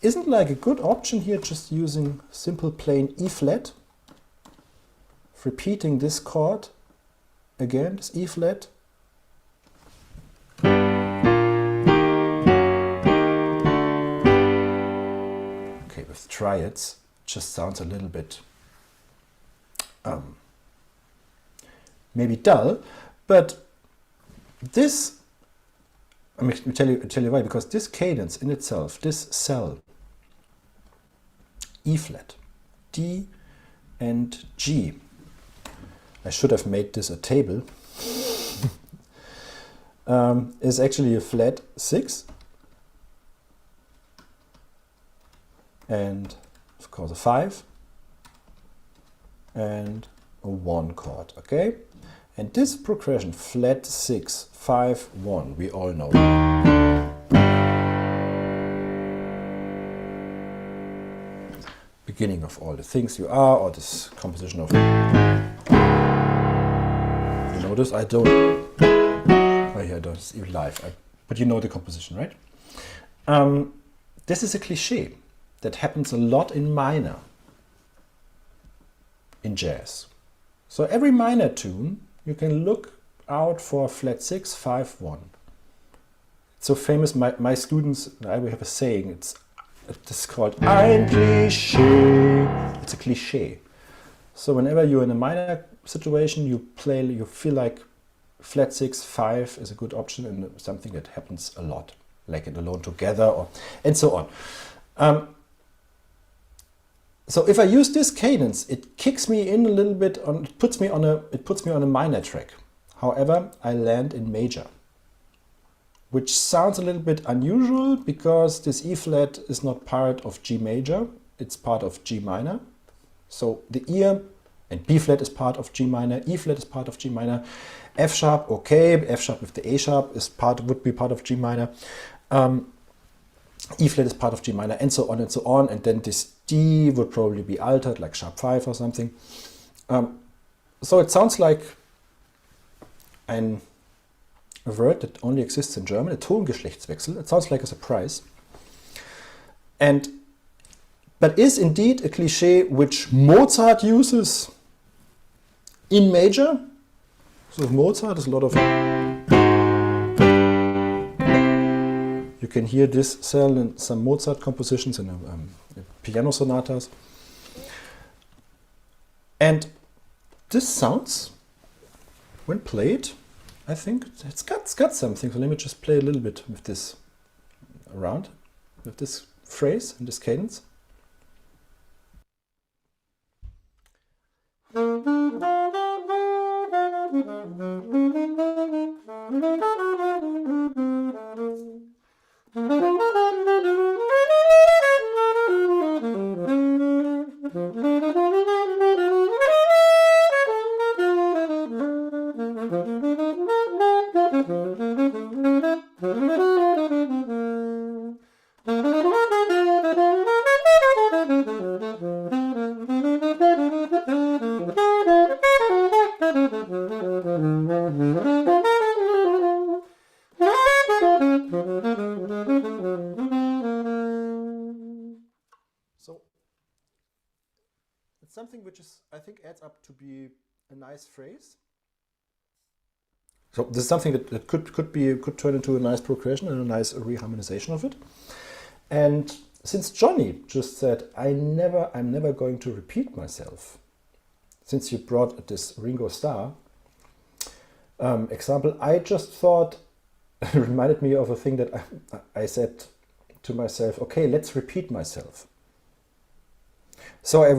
isn't like a good option here just using simple plain E flat, repeating this chord again, this E flat. Okay, with triads, it just sounds a little bit maybe dull, but this, I mean, I'll tell you why, because this cadence in itself, this cell, E flat, D and G, I should have made this a table, is actually a flat 6 and of course a 5 and a 1 chord, okay? And this progression, flat 6, 5, 1, we all know. Beginning of all the things you are, or this composition of... You notice I don't... Oh yeah, I don't, it's even live. But you know the composition, right? This is a cliche that happens a lot in minor, in jazz. So every minor tune, you can look out for flat 6, 5, 1. It's so famous, my students, I will have a saying, it's called ein Klischee. It's a cliche. So whenever you're in a minor situation, you feel like flat 6, 5 is a good option and something that happens a lot, like in Alone Together, and so on. So if I use this cadence, it kicks me in a little bit, it puts me on a minor track. However, I land in major, which sounds a little bit unusual because this E flat is not part of G major, it's part of G minor. So the ear, and B flat is part of G minor, E flat is part of G minor, F sharp, okay, F sharp with the A sharp would be part of G minor. E flat is part of G minor, and so on and so on, and then this D would probably be altered, like sharp 5 or something. So it sounds like a word that only exists in German, a Tongeschlechtswechsel. It sounds like a surprise. But is indeed a cliche which Mozart uses in major. So Mozart is a lot of... You can hear this cell in some Mozart compositions and piano sonatas. And this sounds, when played, I think it's got something. So let me just play a little bit with this around, with this phrase and this cadence. So it's something which is, I think, adds up to be a nice phrase. So this is something that could turn into a nice progression and a nice reharmonization of it. And since Johnny just said, I'm never going to repeat myself, since you brought this Ringo Starr example, I just thought, it reminded me of a thing that I said to myself, okay, let's repeat myself. So I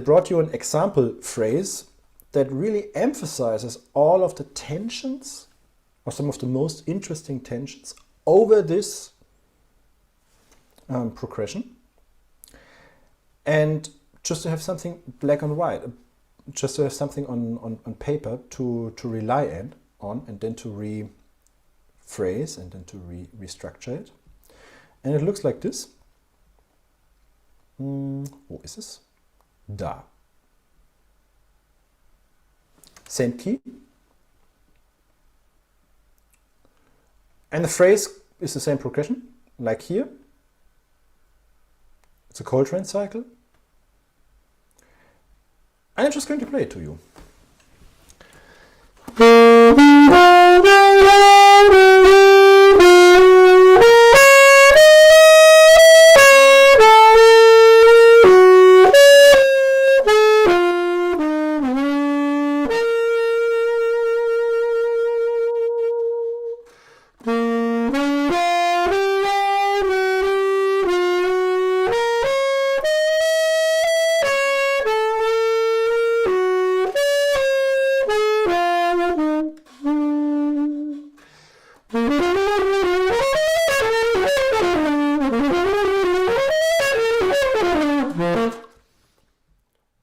brought you an example phrase that really emphasizes all of the tensions, or some of the most interesting tensions, over this progression. And just to have something black and white, just to have something on paper to rely on, and then to rephrase and then to restructure it. And it looks like this. Wo ist es? Da. Same key. And the phrase is the same progression, like here. It's a Coltrane cycle. And I'm just going to play it to you.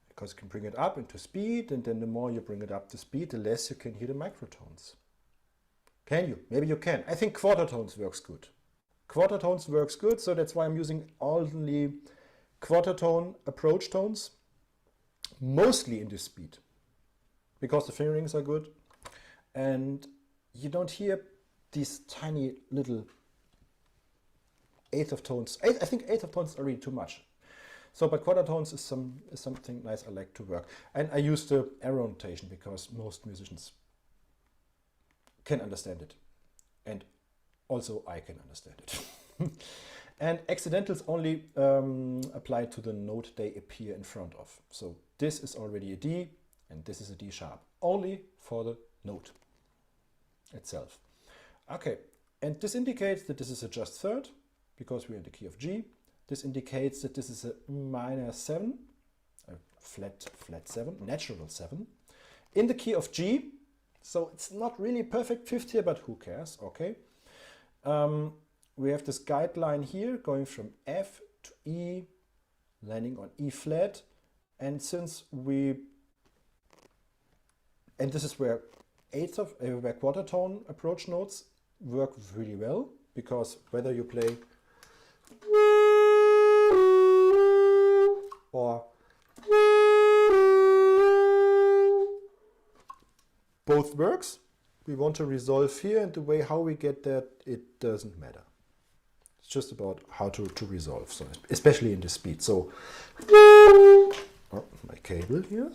Because you can bring it up into speed, and then the more you bring it up to speed, the less you can hear the microtones. Can you? Maybe you can. I think quarter tones works good. Quarter tones works good, so that's why I'm using only quarter tone approach tones, mostly in this speed, because the fingerings are good, and you don't hear these tiny little eighth of tones. I think eighth of tones are really too much. So, but quarter tones is something nice I like to work. And I use the arrow notation because most musicians can understand it. And also I can understand it. And accidentals only apply to the note they appear in front of. So this is already a D and this is a D sharp. Only for the note itself. Okay, and this indicates that this is a just third because we're in the key of G. This indicates that this is a minor 7, a flat 7, natural 7, in the key of G. So it's not really perfect fifth here, but who cares, okay. We have this guideline here going from F to E, landing on E flat. And since and this is where where quarter tone approach notes work really well, because whether you play or both works, we want to resolve here, and the way how we get that, it doesn't matter. It's just about how to resolve, so especially in the speed. So oh, my cable here.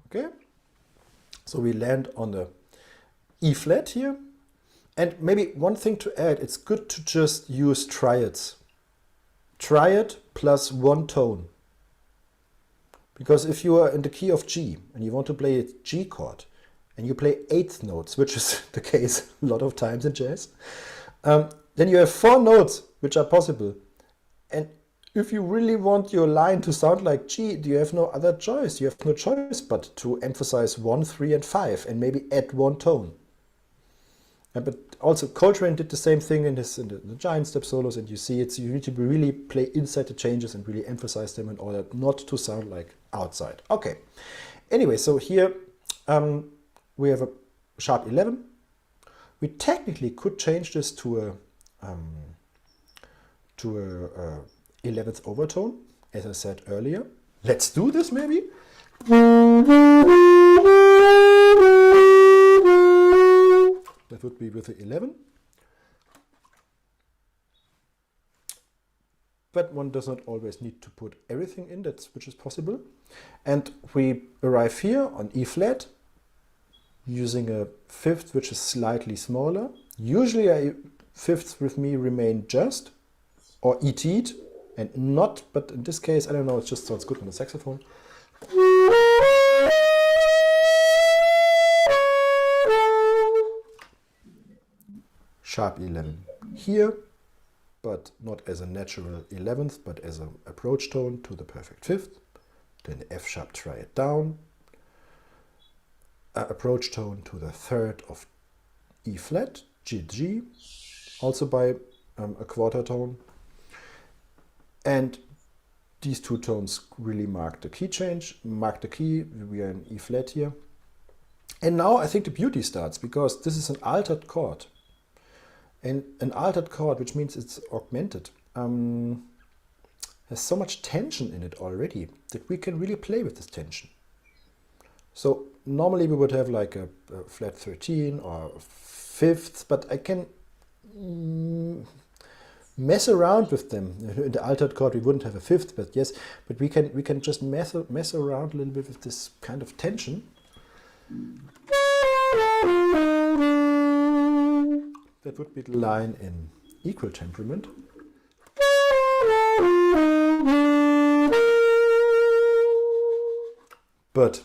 Okay, so we land on the E flat here. And maybe one thing to add, it's good to just use triads. Triad plus one tone. Because if you are in the key of G and you want to play a G chord and you play eighth notes, which is the case a lot of times in jazz, then you have 4 notes which are possible. And if you really want your line to sound like G, you have no other choice. You have no choice but to emphasize 1, 3, and 5 and maybe add one tone. But also Coltrane did the same thing in the giant step solos, and you see you need to really play inside the changes and really emphasize them in order not to sound like outside. Okay. Anyway, so here we have a sharp 11. We technically could change this to a 11th overtone, as I said earlier. Let's do this maybe. That would be with the 11. But one does not always need to put everything in, which is possible. And we arrive here on E flat, using a fifth which is slightly smaller. Usually fifths with me remain just, or ET'd, and not, but in this case, I don't know, it just sounds good on the saxophone. Sharp 11 here, but not as a natural 11th, but as an approach tone to the perfect fifth. Then the F sharp triad down, approach tone to the third of E flat, G, G, also by a quarter tone. And these two tones really mark the key change, mark the key. We are in E flat here. And now I think the beauty starts, because this is an altered chord. And an altered chord, which means it's augmented, has so much tension in it already that we can really play with this tension. So normally we would have like a flat 13 or fifths, but I can mess around with them. In the altered chord we wouldn't have a fifth, but yes, but we can just mess around a little bit with this kind of tension. That would be the line in equal temperament. But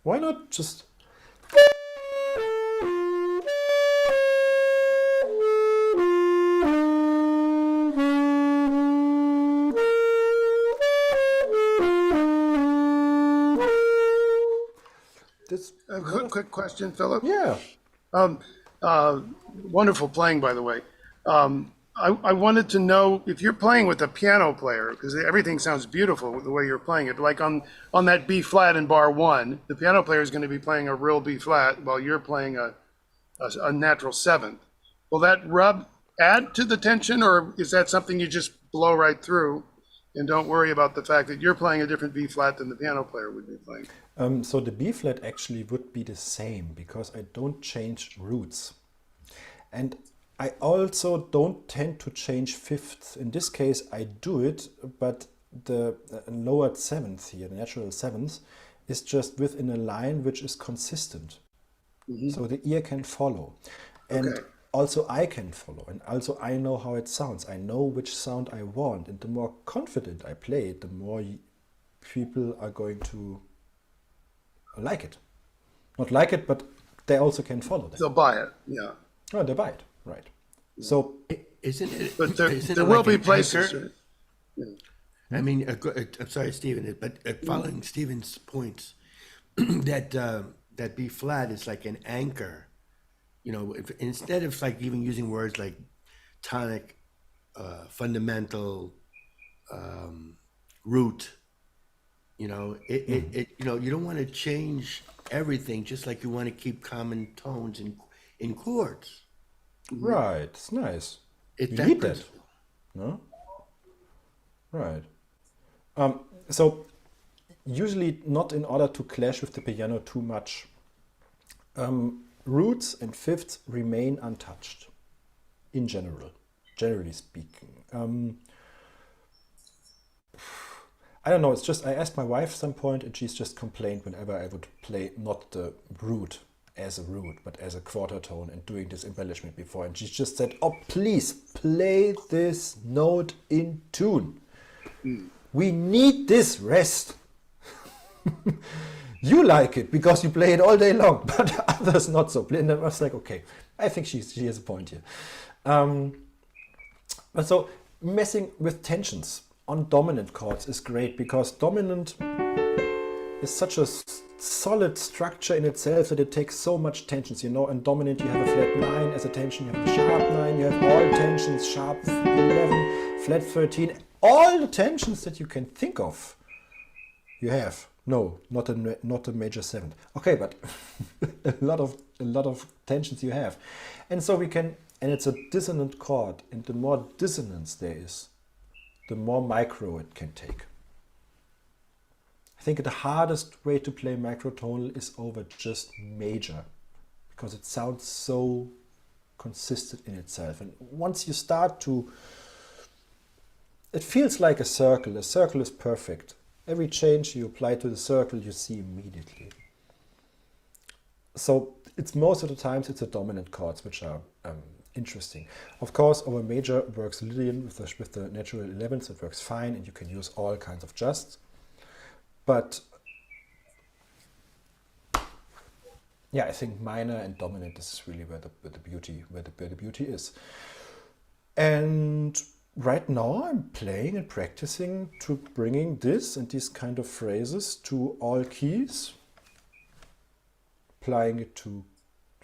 why not just this?
A quick question, Philip.
Yeah.
Wonderful playing, by the way. I wanted to know if you're playing with a piano player, because everything sounds beautiful the way you're playing it. Like on that B flat in bar 1, the piano player is going to be playing a real B flat while you're playing a natural 7th. Will that add to the tension, or is that something you just blow right through and don't worry about the fact that you're playing a different B flat than the piano player would be playing?
So the B flat actually would be the same, because I don't change roots. And I also don't tend to change fifths. In this case I do it, but the lowered 7th here, the natural 7th, is just within a line which is consistent. So the ear can follow. And also I can follow, and also I know how it sounds. I know which sound I want, and the more confident I play it, the more people are going to like it. Not like it, but they also can follow that.
They'll buy it, yeah.
Oh, they buy it, right. So
Isn't it?
But there
isn't
there
it
will
like
be
an
places.
anchor? I mean, I'm sorry, Stephen, but following Stephen's points, that B flat is like an anchor. You know, instead of like even using words like tonic, fundamental, root, you know, you know, you don't want to change everything, just like you want to keep common tones in chords.
right, it's nice.
It's
You
that
need that.
principle.
No? Right. So usually not in order to clash with the piano too much. Roots and fifths remain untouched in general, generally speaking. I don't know, it's just, I asked my wife at some point and she's just complained whenever I would play not the root as a root, but as a quarter tone and doing this embellishment before. And she just said, oh, please play this note in tune. We need this rest. You like it because you play it all day long, but others not so. And I was like, okay, I think she has a point here. But so messing with tensions on dominant chords is great, because dominant is such a solid structure in itself that it takes so much tensions, you know. And dominant, you have a flat 9 as a tension, you have a sharp 9, you have all tensions, sharp 11, flat 13, all the tensions that you can think of. You have no, not a major 7th. Okay, but a lot of tensions you have, and so we can, and it's a dissonant chord, and the more dissonance there is, the more micro it can take. I think the hardest way to play microtonal is over just major, because it sounds so consistent in itself. And once you start to, it feels like a circle. A circle is perfect. Every change you apply to the circle, you see immediately. So it's most of the times it's the dominant chords which are interesting. Of course, over major works Lydian with the natural 11th. It works fine, and you can use all kinds of justs. But yeah, I think minor and dominant is really where the beauty is. And right now I'm playing and practicing to bringing this and these kind of phrases to all keys, applying it to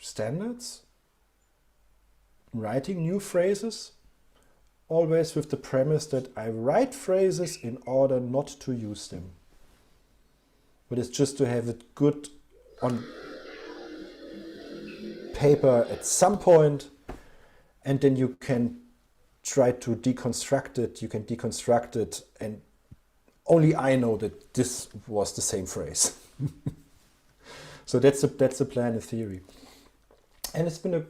standards, writing new phrases, always with the premise that I write phrases in order not to use them. But it's just to have it good on paper at some point, and then you can try to deconstruct it. You can deconstruct it, and only I know that this was the same phrase. So that's the plan in theory. And it's been a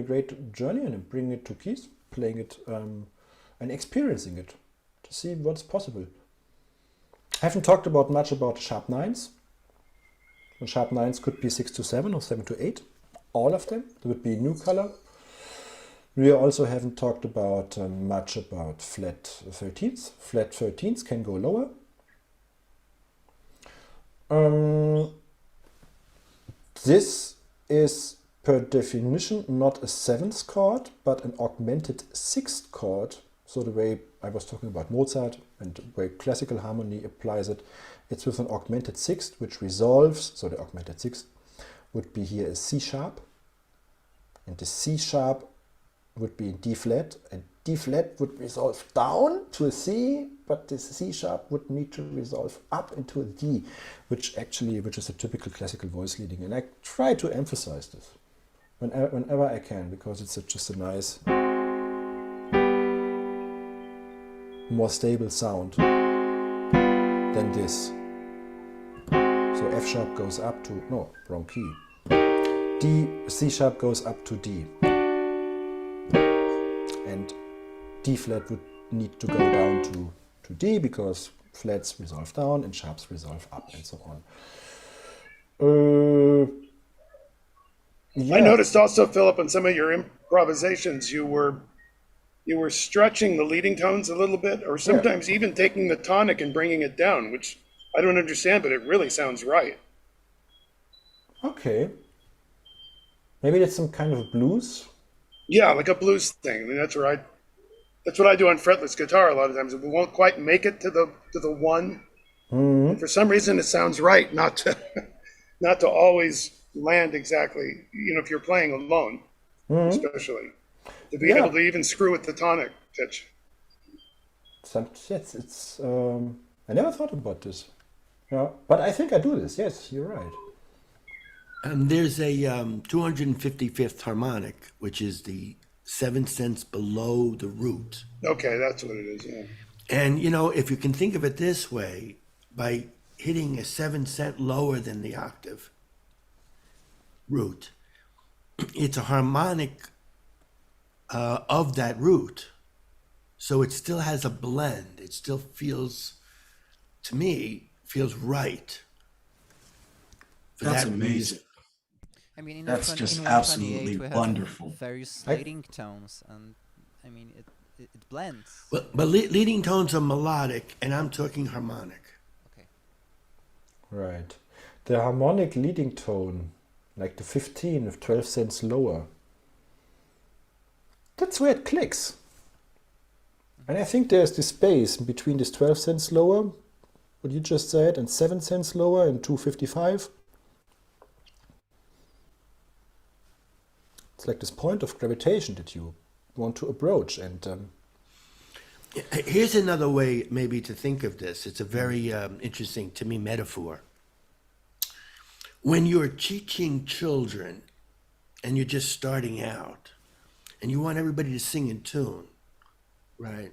great journey, and bringing it to keys, playing it and experiencing it to see what's possible. I haven't talked much about sharp nines. And sharp nines could be 6 to 7 or 7 to 8. All of them. There would be a new color. We also haven't talked much about flat 13s. Flat 13s can go lower. This is per definition not a 7th chord, but an augmented 6th chord. So the way I was talking about Mozart and the way classical harmony applies it, it's with an augmented 6th, which resolves. So the augmented 6th would be here a C sharp, and the C sharp would be in D flat, and D flat would resolve down to a C, but the C sharp would need to resolve up into a D, which is a typical classical voice leading. And I try to emphasize this whenever I can, because it's just a nice, more stable sound than this. So F sharp goes up to, no, wrong key. C sharp goes up to D. And D flat would need to go down to D, because flats resolve down and sharps resolve up, and so on.
I noticed also, Philip, in some of your improvisations, you were stretching the leading tones a little bit, or sometimes even taking the tonic and bringing it down, which I don't understand, but it really sounds right.
Okay. Maybe that's some kind of blues.
Yeah, like a blues thing. I mean, that's what I do on fretless guitar a lot of times. We won't quite make it to the one. Mm-hmm. For some reason, it sounds right not to always land exactly. You know, if you're playing alone, especially to be able to even screw with the tonic pitch.
It's I never thought about this. Yeah, but I think I do this. Yes, you're right.
There's a 255th harmonic, which is the 7 cents below the root.
Okay, that's what it is, yeah.
And, if you can think of it this way, by hitting a 7 cent lower than the octave root, it's a harmonic of that root. So it still has a blend. It still feels, to me, right.
That's amazing.
I mean,
That's
in
just
128
absolutely
we have
wonderful.
various leading tones, and I mean it blends.
But leading tones are melodic, and I'm talking harmonic.
Okay.
Right. The harmonic leading tone, like the 15 with 12 cents lower, that's where it clicks. And I think there's this space between this 12 cents lower, what you just said, and 7 cents lower and 255. It's like this point of gravitation that you want to approach. And
here's another way maybe to think of this. It's a very interesting, to me, metaphor. When you're teaching children and you're just starting out and you want everybody to sing in tune, right?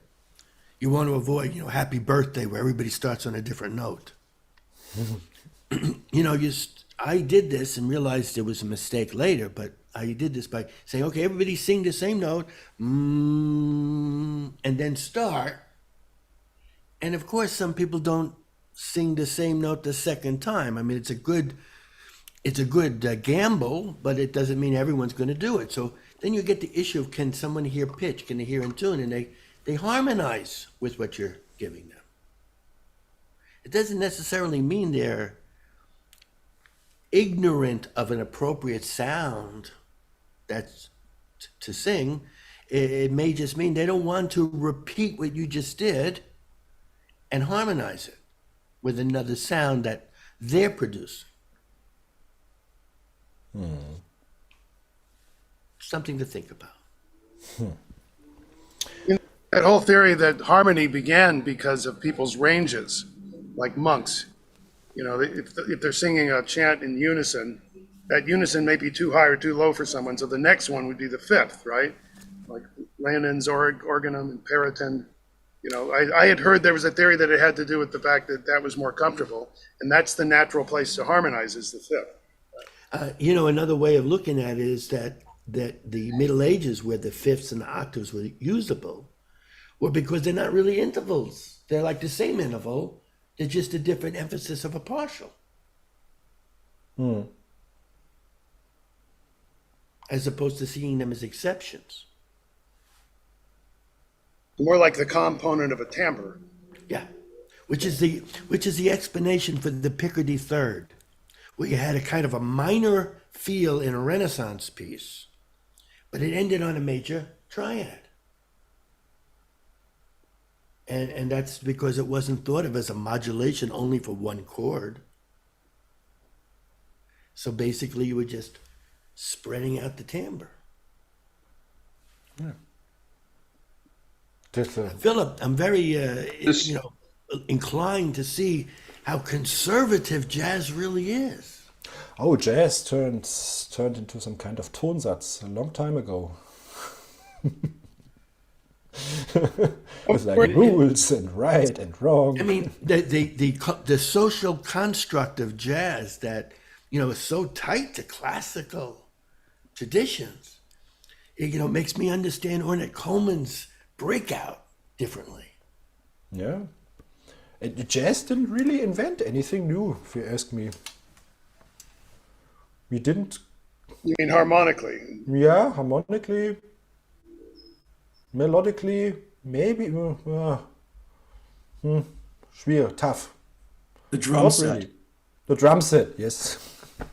You want to avoid, happy birthday, where everybody starts on a different note. I did this and realized it was a mistake later, but I did this by saying, okay, everybody sing the same note, and then start. And of course, some people don't sing the same note the second time. I mean, it's a good gamble, but it doesn't mean everyone's going to do it. So then you get the issue of, can someone hear pitch? Can they hear in tune? And they harmonize with what you're giving them. It doesn't necessarily mean they're ignorant of an appropriate sound that's to sing. It may just mean they don't want to repeat what you just did and harmonize it with another sound that they're producing. Something to think about.
That whole theory that harmony began because of people's ranges, like monks. You know, if they're singing a chant in unison, that unison may be too high or too low for someone, so the next one would be the fifth, right? Like Lenin's organum and periton. You know, I had heard there was a theory that it had to do with the fact that that was more comfortable, and that's the natural place to harmonize is the fifth.
You know, another way of looking at it is that the Middle Ages, where the fifths and the octaves were usable, were because they're not really intervals. They're like the same interval. They're just a different emphasis of a partial. As opposed to seeing them as exceptions.
More like the component of a timbre.
Yeah, which is the explanation for the Picardy third, where you had a kind of a minor feel in a Renaissance piece, but it ended on a major triad. And that's because it wasn't thought of as a modulation only for one chord. So basically you were just spreading out the timbre.
Yeah.
Philip, I'm very inclined to see how conservative jazz really is.
Oh, jazz turned into some kind of Tonsatz a long time ago. It's like rules and right and wrong.
I mean, the social construct of jazz that, you know, is so tight to classical traditions, it, you know, makes me understand Ornette Coleman's breakout differently.
Yeah. And jazz didn't really invent anything new, if you ask me. We didn't.
You mean harmonically?
Yeah, harmonically, melodically, maybe. Schwer, tough.
The drum
Not
set.
really. The drum set, yes.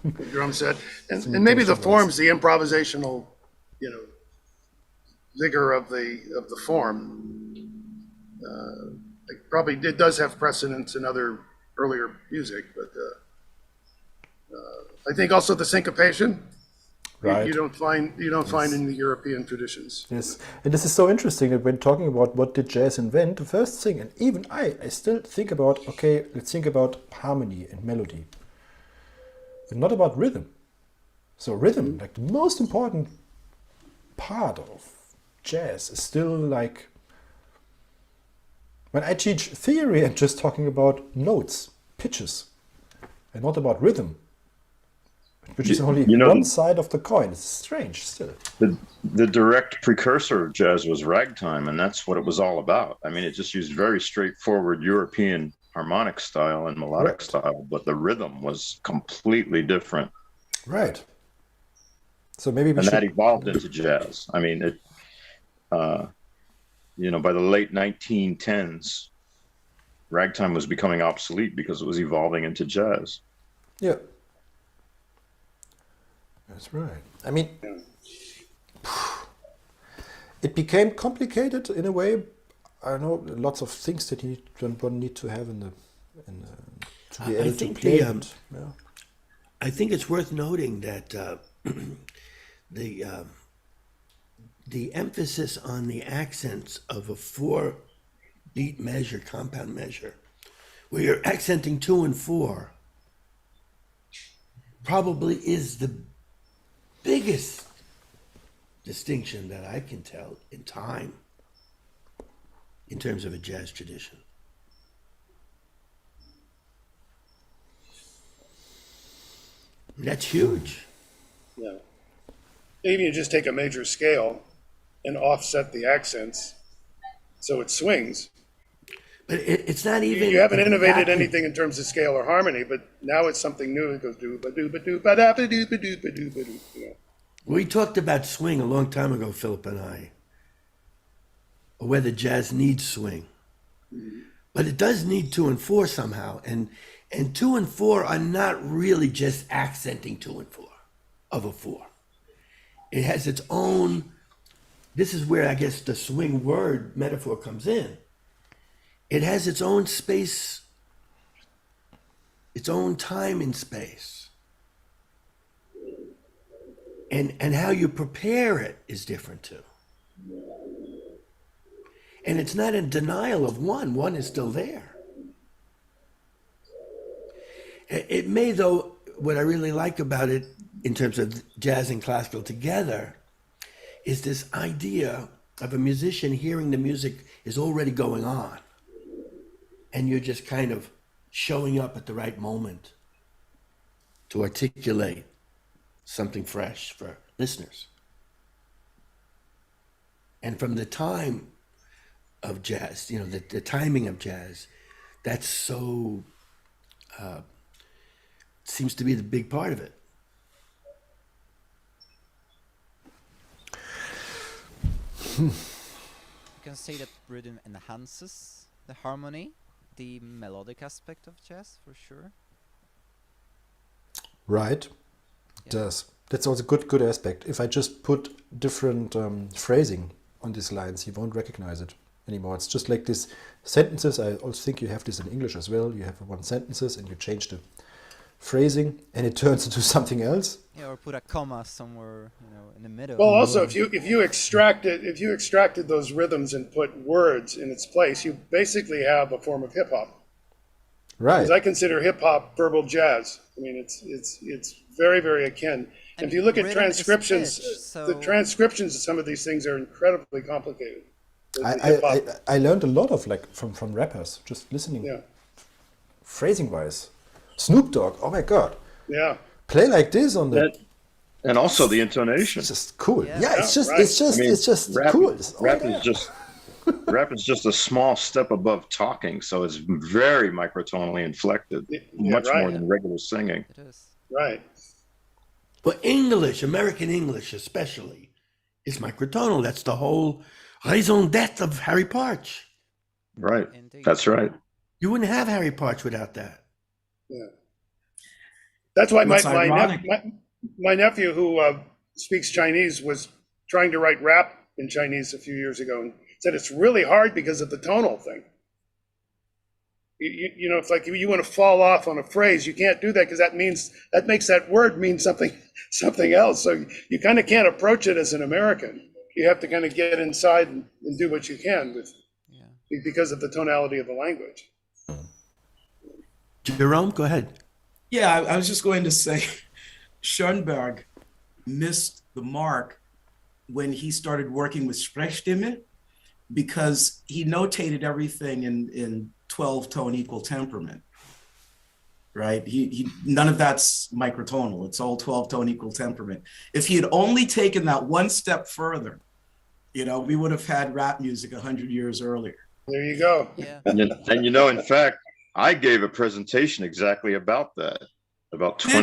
The drum set. And maybe the forms, the improvisational, you know, vigor of the form. It does have precedence in other earlier music, but I think also the syncopation.
Right.
You don't find in the European traditions.
Yes, and this is so interesting that when talking about what did jazz invent, the first thing, and even I still think about, okay, let's think about harmony and melody, and not about rhythm. So rhythm, like the most important part of jazz, is still like, when I teach theory, I'm just talking about notes, pitches, and not about rhythm. Which is only one side of the coin. It's strange still.
The direct precursor of jazz was ragtime, and that's what it was all about. I mean, it just used very straightforward European harmonic style and melodic style, but the rhythm was completely different.
Right. So maybe
that evolved into jazz. I mean, it. By the late 1910s, ragtime was becoming obsolete because it was evolving into jazz.
Yeah. That's right. I mean, it became complicated in a way. I know lots of things that one need to have to be able to play it. Yeah.
I think it's worth noting that the emphasis on the accents of a 4-beat measure, compound measure, where you're accenting 2 and 4, probably is the biggest distinction that I can tell in time in terms of a jazz tradition. That's huge.
Yeah. Even you just take a major scale and offset the accents so it swings.
But it's not even.
You haven't innovated anything in terms of scale or harmony, but now it's something new. It goes do ba do ba do ba da ba do ba do ba do ba do.
We talked about swing a long time ago, Philip and I, or whether jazz needs swing, but it does need 2 and 4 somehow, and 2 and 4 are not really just accenting 2 and 4 of a 4. It has its own. This is where I guess the swing word metaphor comes in. It has its own space, its own time and space. And how you prepare it is different too. And it's not in denial of one. One is still there. It may, though, what I really like about it in terms of jazz and classical together is this idea of a musician hearing the music is already going on. And you're just kind of showing up at the right moment to articulate something fresh for listeners. And from the time of jazz, the timing of jazz, that's so, seems to be the big part of it.
You can say that rhythm enhances the harmony, the melodic aspect of jazz, for sure.
Right. It does. That's also a good aspect. If I just put different phrasing on these lines, you won't recognize it anymore. It's just like these sentences. I also think you have this in English as well. You have one sentences and you change the phrasing and it turns into something else.
Yeah, or put a comma somewhere, in the middle.
Well, also, if you extracted those rhythms and put words in its place, you basically have a form of hip hop.
Right.
Because I consider hip hop verbal jazz. I mean, it's very, very akin. And if you look at transcriptions, the transcriptions of some of these things are incredibly complicated.
I learned a lot of from rappers just listening.
Yeah.
Phrasing wise, Snoop Dogg. Oh my God.
Yeah.
Play like this on the.
And also the intonation.
It's just cool.
Yeah,
it's just
rap,
cool.
Rap is just a small step above talking, so it's very microtonally inflected, much more than regular singing.
It is.
Right.
But English, American English especially, is microtonal. That's the whole raison d'etre of Harry Partch.
Right.
Indeed.
That's right.
You wouldn't have Harry Partch without that.
Yeah. That's why
What's
my
ironic-
nephew who speaks Chinese was trying to write rap in Chinese a few years ago and said it's really hard because of the tonal thing. You know, it's like you want to fall off on a phrase. You can't do that because that makes that word mean something else. So you kind of can't approach it as an American. You have to kind of get inside and do what you can because of the tonality of the language.
Jerome, go ahead.
Yeah, I was just going to say Schoenberg missed the mark when he started working with Sprechstimme because he notated everything in 12-tone equal temperament, right? He none of that's microtonal. It's all 12-tone equal temperament. If he had only taken that one step further, we would have had rap music 100 years earlier.
There you go.
Yeah.
And in fact, I gave a presentation exactly about that, about more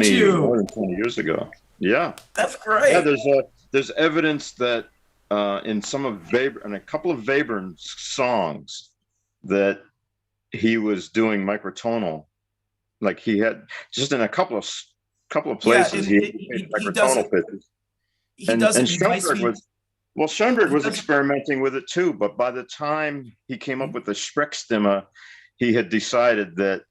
than 20 years ago. Yeah.
That's great.
Yeah, there's evidence that in a couple of Webern's songs that he was doing microtonal, like he had just in a couple of places he made microtonal pitches. Schoenberg was experimenting with it too, but by the time he came up with the Sprechstimme, he had decided that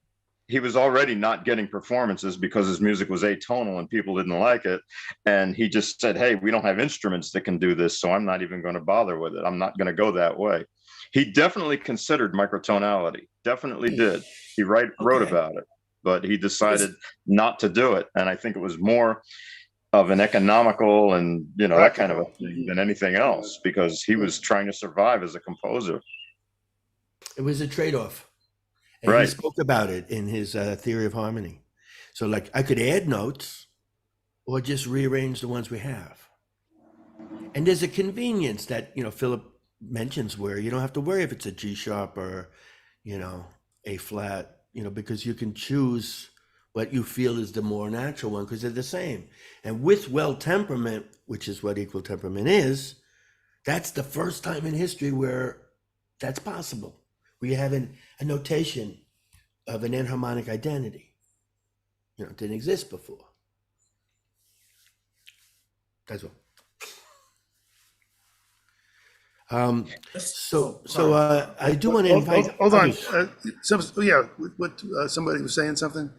he was already not getting performances because his music was atonal and people didn't like it. And he just said, hey, we don't have instruments that can do this, so I'm not even going to bother with it. I'm not going to go that way. He definitely considered microtonality, definitely did. He wrote about it, but he decided not to do it. And I think it was more of an economical and, that kind of a thing than anything else, because he was trying to survive as a composer.
It was a trade-off. And he spoke about it in his theory of harmony. So like I could add notes or just rearrange the ones we have. And there's a convenience that, Philip mentions where you don't have to worry if it's a G sharp or, A flat, because you can choose what you feel is the more natural one because they're the same. And with well temperament, which is what equal temperament is, that's the first time in history where that's possible. We have a notation of an enharmonic identity. It didn't exist before. That's all. I do want to invite.
Hold on. Somebody was saying something.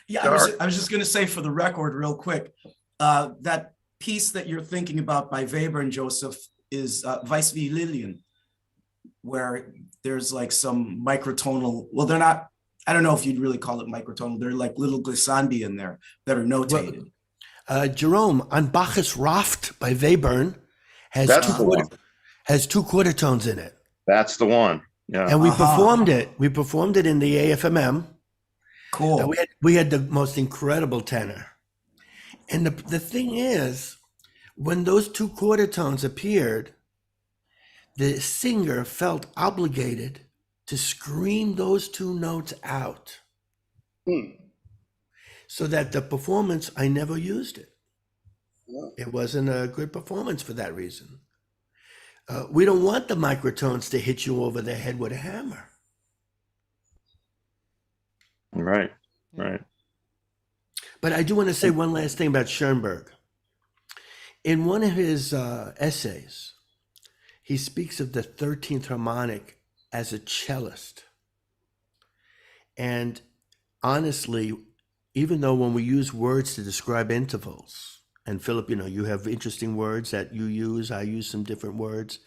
Yeah, I was just going to say for the record, real quick, that piece that you're thinking about by Weber and Joseph is Weiß wie Lilien. where there's like some microtonal, well, they're not, I don't know if you'd really call it microtonal. They're like little glissandi in there that are notated.
Jerome, on Bach's Raft by Webern
That's the one.
has two quarter tones in it.
That's the one. Yeah.
And we performed it. We performed it in the AFMM.
Cool.
We had the most incredible tenor. And the thing is, when those two quarter tones appeared, the singer felt obligated to scream those two notes out. So that the performance, I never used it. It wasn't a good performance for that reason. We don't want the microtones to hit you over the head with a hammer.
Right. Right.
But I do want to say one last thing about Schoenberg. In one of his essays, he speaks of the 13th harmonic as a cellist. And honestly, even though when we use words to describe intervals, and Philip, you have interesting words that you use, I use some different words.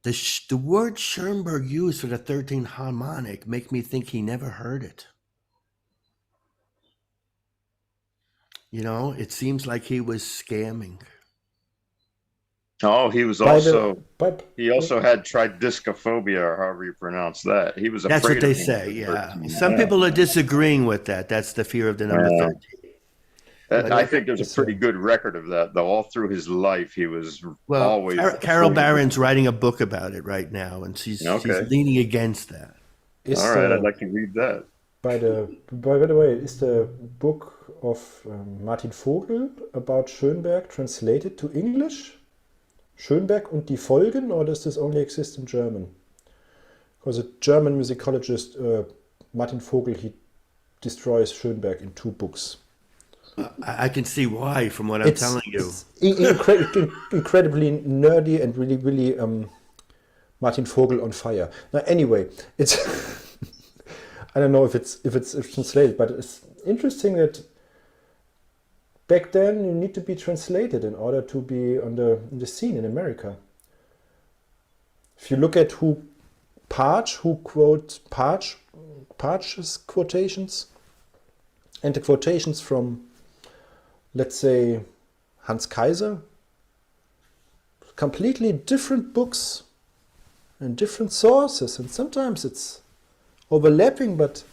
The word Schoenberg used for the 13th harmonic make me think he never heard it. It seems like he was scamming.
Oh, he was also he also had tridiscophobia, or however you pronounce that. He was afraid.
That's what they
of
say, yeah.
13.
Some people are disagreeing with that. That's the fear of the number 13.
I think there's a pretty good record of that, though. All through his life, he was always.
Carol Barron's writing a book about it right now, and she's leaning against that.
All right, I'd like to read that.
By the way, is the book of Martin Vogel about Schoenberg translated to English? Schoenberg und die Folgen, or does this only exist in German? Because a German musicologist, Martin Vogel, he destroys Schoenberg in 2 books.
I can see why from what I'm telling you.
It's incredibly nerdy and really, really Martin Vogel on fire. Now, anyway, it's I don't know if it's translated, but it's interesting that back then you need to be translated in order to be on the scene in America. If you look at who quotes Parch's quotations and the quotations from, let's say, Hans Kaiser, completely different books and different sources, and sometimes it's overlapping, but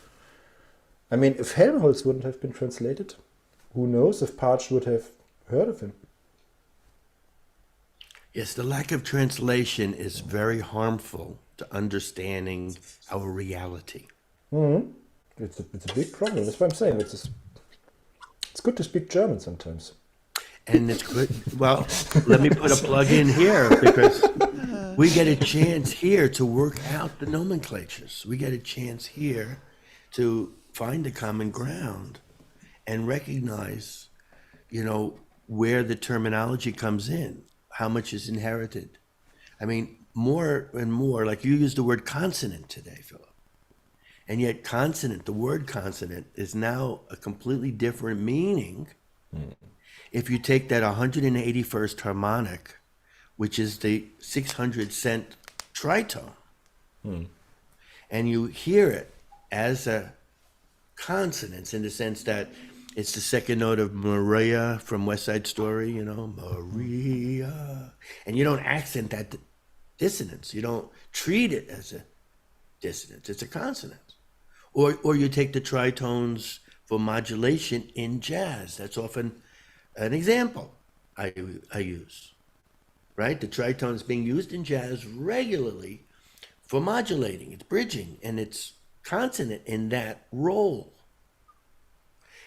I mean, if Helmholtz wouldn't have been translated, who knows if Parch would have heard of him?
Yes, the lack of translation is very harmful to understanding our reality.
Mm-hmm. It's a big problem. That's what I'm saying. It's good to speak German sometimes.
And it's good. Well, let me put a plug in here, because we get a chance here to work out the nomenclatures. We get a chance here to find a common ground and recognize, where the terminology comes in, how much is inherited. I mean, more and more, like you used the word consonant today, Philip. And yet consonant, the word consonant, is now a completely different meaning. If you take that 181st harmonic, which is the 600 cent tritone, and you hear it as a consonance in the sense that it's the second note of Maria from West Side Story, Maria. And you don't accent that dissonance. You don't treat it as a dissonance. It's a consonant. Or you take the tritones for modulation in jazz. That's often an example I use, right? The tritone is being used in jazz regularly for modulating. It's bridging, and it's consonant in that role.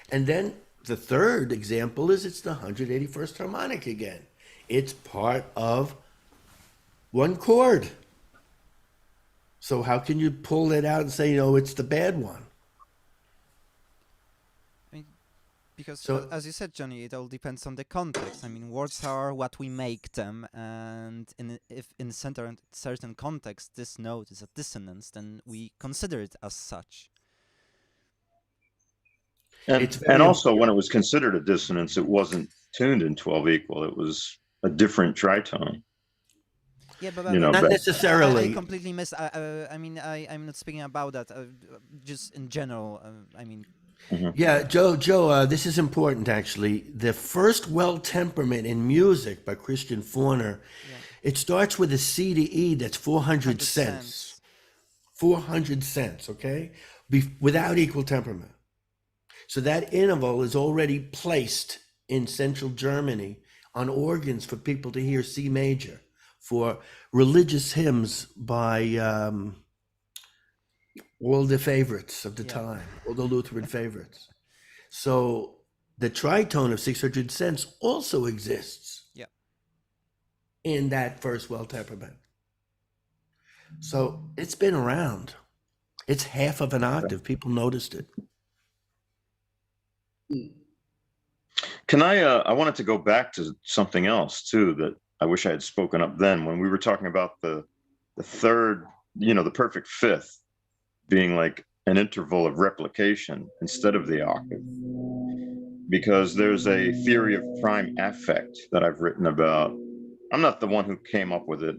And then the third example is it's the 181st harmonic again. It's part of one chord. So how can you pull it out and say, it's the bad one?
Because as you said, Johnny, it all depends on the context. I mean, words are what we make them, and if in certain context this note is a dissonance, then we consider it as such.
And also, when it was considered a dissonance, it wasn't tuned in 12 equal. It was a different tritone.
Yeah, but,
You know,
Not
but
I
necessarily.
completely miss. I mean, I'm not speaking about that. Just in general. I mean,
Yeah, Joe, this is important actually. The first Well Temperament in Music by Christian Forner,
yeah,
it starts with a C to E that's 400
100
cents.
cents.
400 cents, okay? Without equal temperament. So that interval is already placed in central Germany on organs for people to hear C major, for religious hymns by all the favorites of the
Yeah,
time, all the Lutheran favorites. So the tritone of 600 cents also exists
yeah.
in that first Well temperament. So it's been around. It's half of an octave. People noticed it.
can I wanted to go back to something else too that I wish I had spoken up then when we were talking about the third, the perfect fifth being like an interval of replication instead of the octave. Because there's a theory of prime affect that I've written about. I'm not the one who came up with it.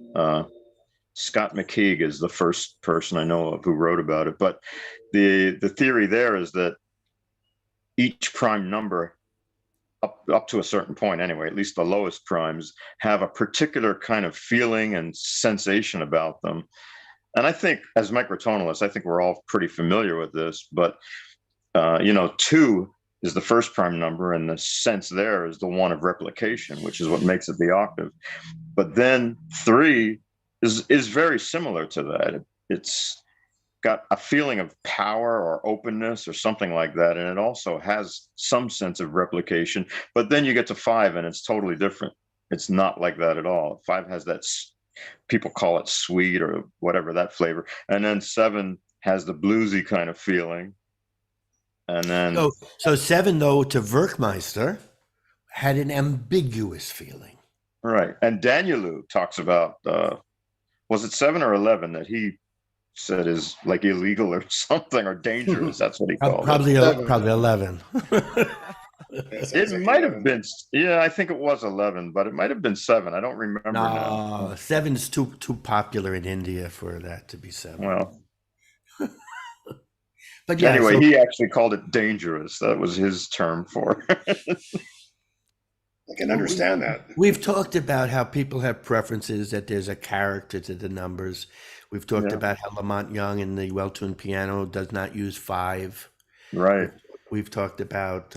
Scott McKeague is the first person I know of who wrote about it. But the theory there is that each prime number up to a certain point anyway, at least the lowest primes, have a particular kind of feeling and sensation about them. And I think as microtonalists, I think we're all pretty familiar with this, but 2 is the first prime number, and the sense there is the one of replication, which is what makes it the octave. But then 3 is very similar to that. It's got a feeling of power or openness or something like that, and it also has some sense of replication. But then you get to 5 and it's totally different. It's not like that at all. 5 has that, people call it sweet or whatever, that flavor, and then 7 has the bluesy kind of feeling. And then
So 7, though, to Werkmeister, had an ambiguous feeling.
right, and Danielou talks about was it 7 or 11 that he said is like illegal or something, or dangerous. That's what he called
Probably,
it.
probably 11.
It might have been, yeah, I think it was 11, but it might have been 7. I don't remember now.
No, 7 is too popular in India for that to be 7.
Well,
but yeah,
anyway,
so
he actually called it dangerous. That was his term for it.
I can understand that.
we've talked about how people have preferences, that there's a character to the numbers. We've talked
Yeah.
about how Lamont Young in the well-tuned piano does not use 5.
Right.
We've talked about,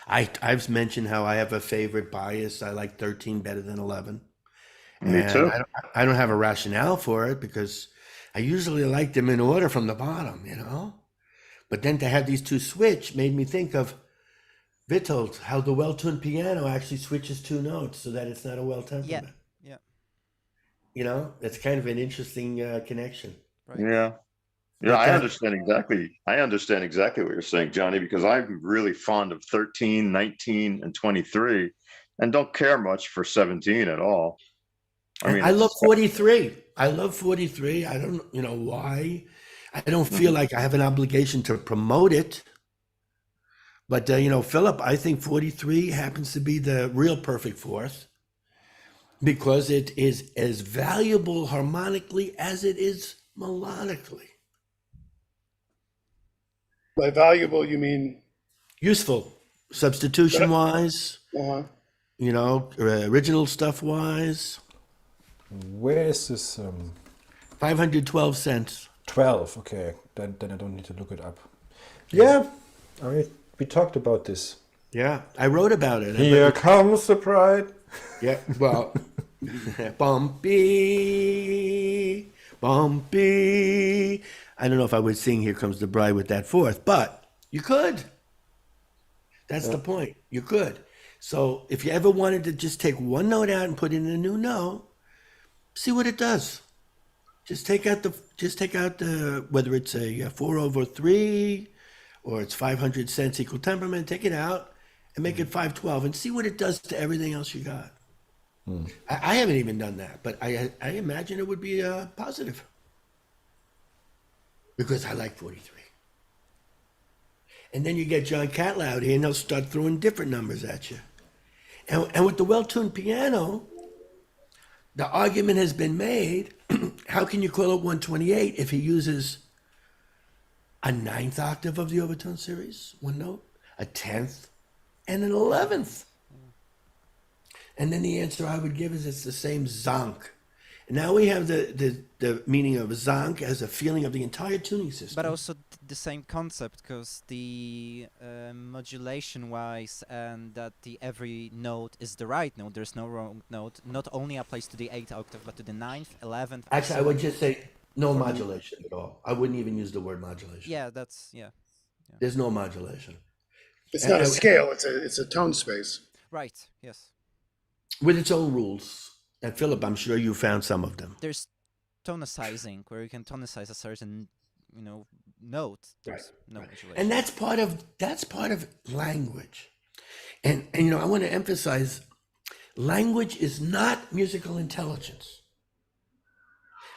I've mentioned how I have a favorite bias. I like 13 better than 11.
Me
And
too.
I don't have a rationale for it because I usually like them in order from the bottom, But then to have these two switch made me think of Witold, how the well-tuned piano actually switches 2 notes so that it's not a well temperament.
Yeah.
That's kind of an interesting connection.
Right.
Yeah. Yeah,
But
I understand exactly what you're saying, Johnny, because I'm really fond of 13, 19, and 23, and don't care much for 17 at all. I mean,
I love 43. I love 43. I don't, why. I don't feel like I have an obligation to promote it. But, Philip, I think 43 happens to be the real perfect fourth because it is as valuable harmonically as it is melodically.
By valuable, you mean?
Useful, substitution wise,
Uh-huh.
original stuff wise.
Where is this?
512 cents.
12. Okay, then I don't need to look it up. Yeah, I mean, we talked about this.
Yeah, I wrote about it.
Here comes the pride.
Yeah, well, bumpy, bumpy. I don't know if I would sing Here Comes the Bride with that fourth, but you could. That's the point. You could. So if you ever wanted to just take one note out and put in a new note, see what it does. Just take out the whether it's a 4/3 or it's 500 cents equal temperament, take it out and make it 512 and see what it does to everything else you got. I haven't even done that, but I imagine it would be positive because I like 43. And then you get John Catlett out here and he'll start throwing different numbers at you. And with the well-tuned piano, the argument has been made, how can you call it 128 if he uses a ninth octave of the overtone series, one note, a 10th, and an 11th? And then the answer I would give is it's the same zonk. And now we have the meaning of zonk as a feeling of the entire tuning system.
But also the same concept, because the modulation-wise and that the every note is the right note, there's no wrong note, not only applies to the 8th octave, but to the 9th, 11th.
Actually, I would just say no modulation at all. I wouldn't even use the word modulation.
Yeah, that's, yeah.
There's no modulation.
It's not a scale, it's a tone space.
Right, yes.
With its own rules. And Philip, I'm sure you found some of them.
There's tonicizing, where you can tonicize a certain, note. There's no modulation.
And that's part of language. And I want to emphasize, language is not musical intelligence.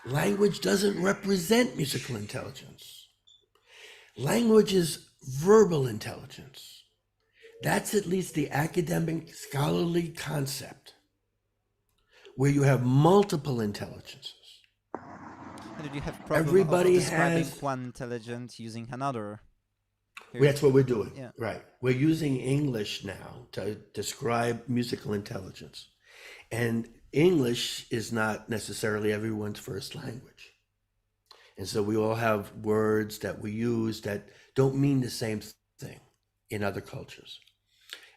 Language doesn't represent musical intelligence. Language is verbal intelligence. That's at least the academic scholarly concept, where you have multiple intelligences.
And do you have problem
Everybody
of describing
has
one intelligence using another?
That's what we're doing.
Yeah.
Right. We're using English now to describe musical intelligence. And English is not necessarily everyone's first language. And so we all have words that we use that don't mean the same thing in other cultures.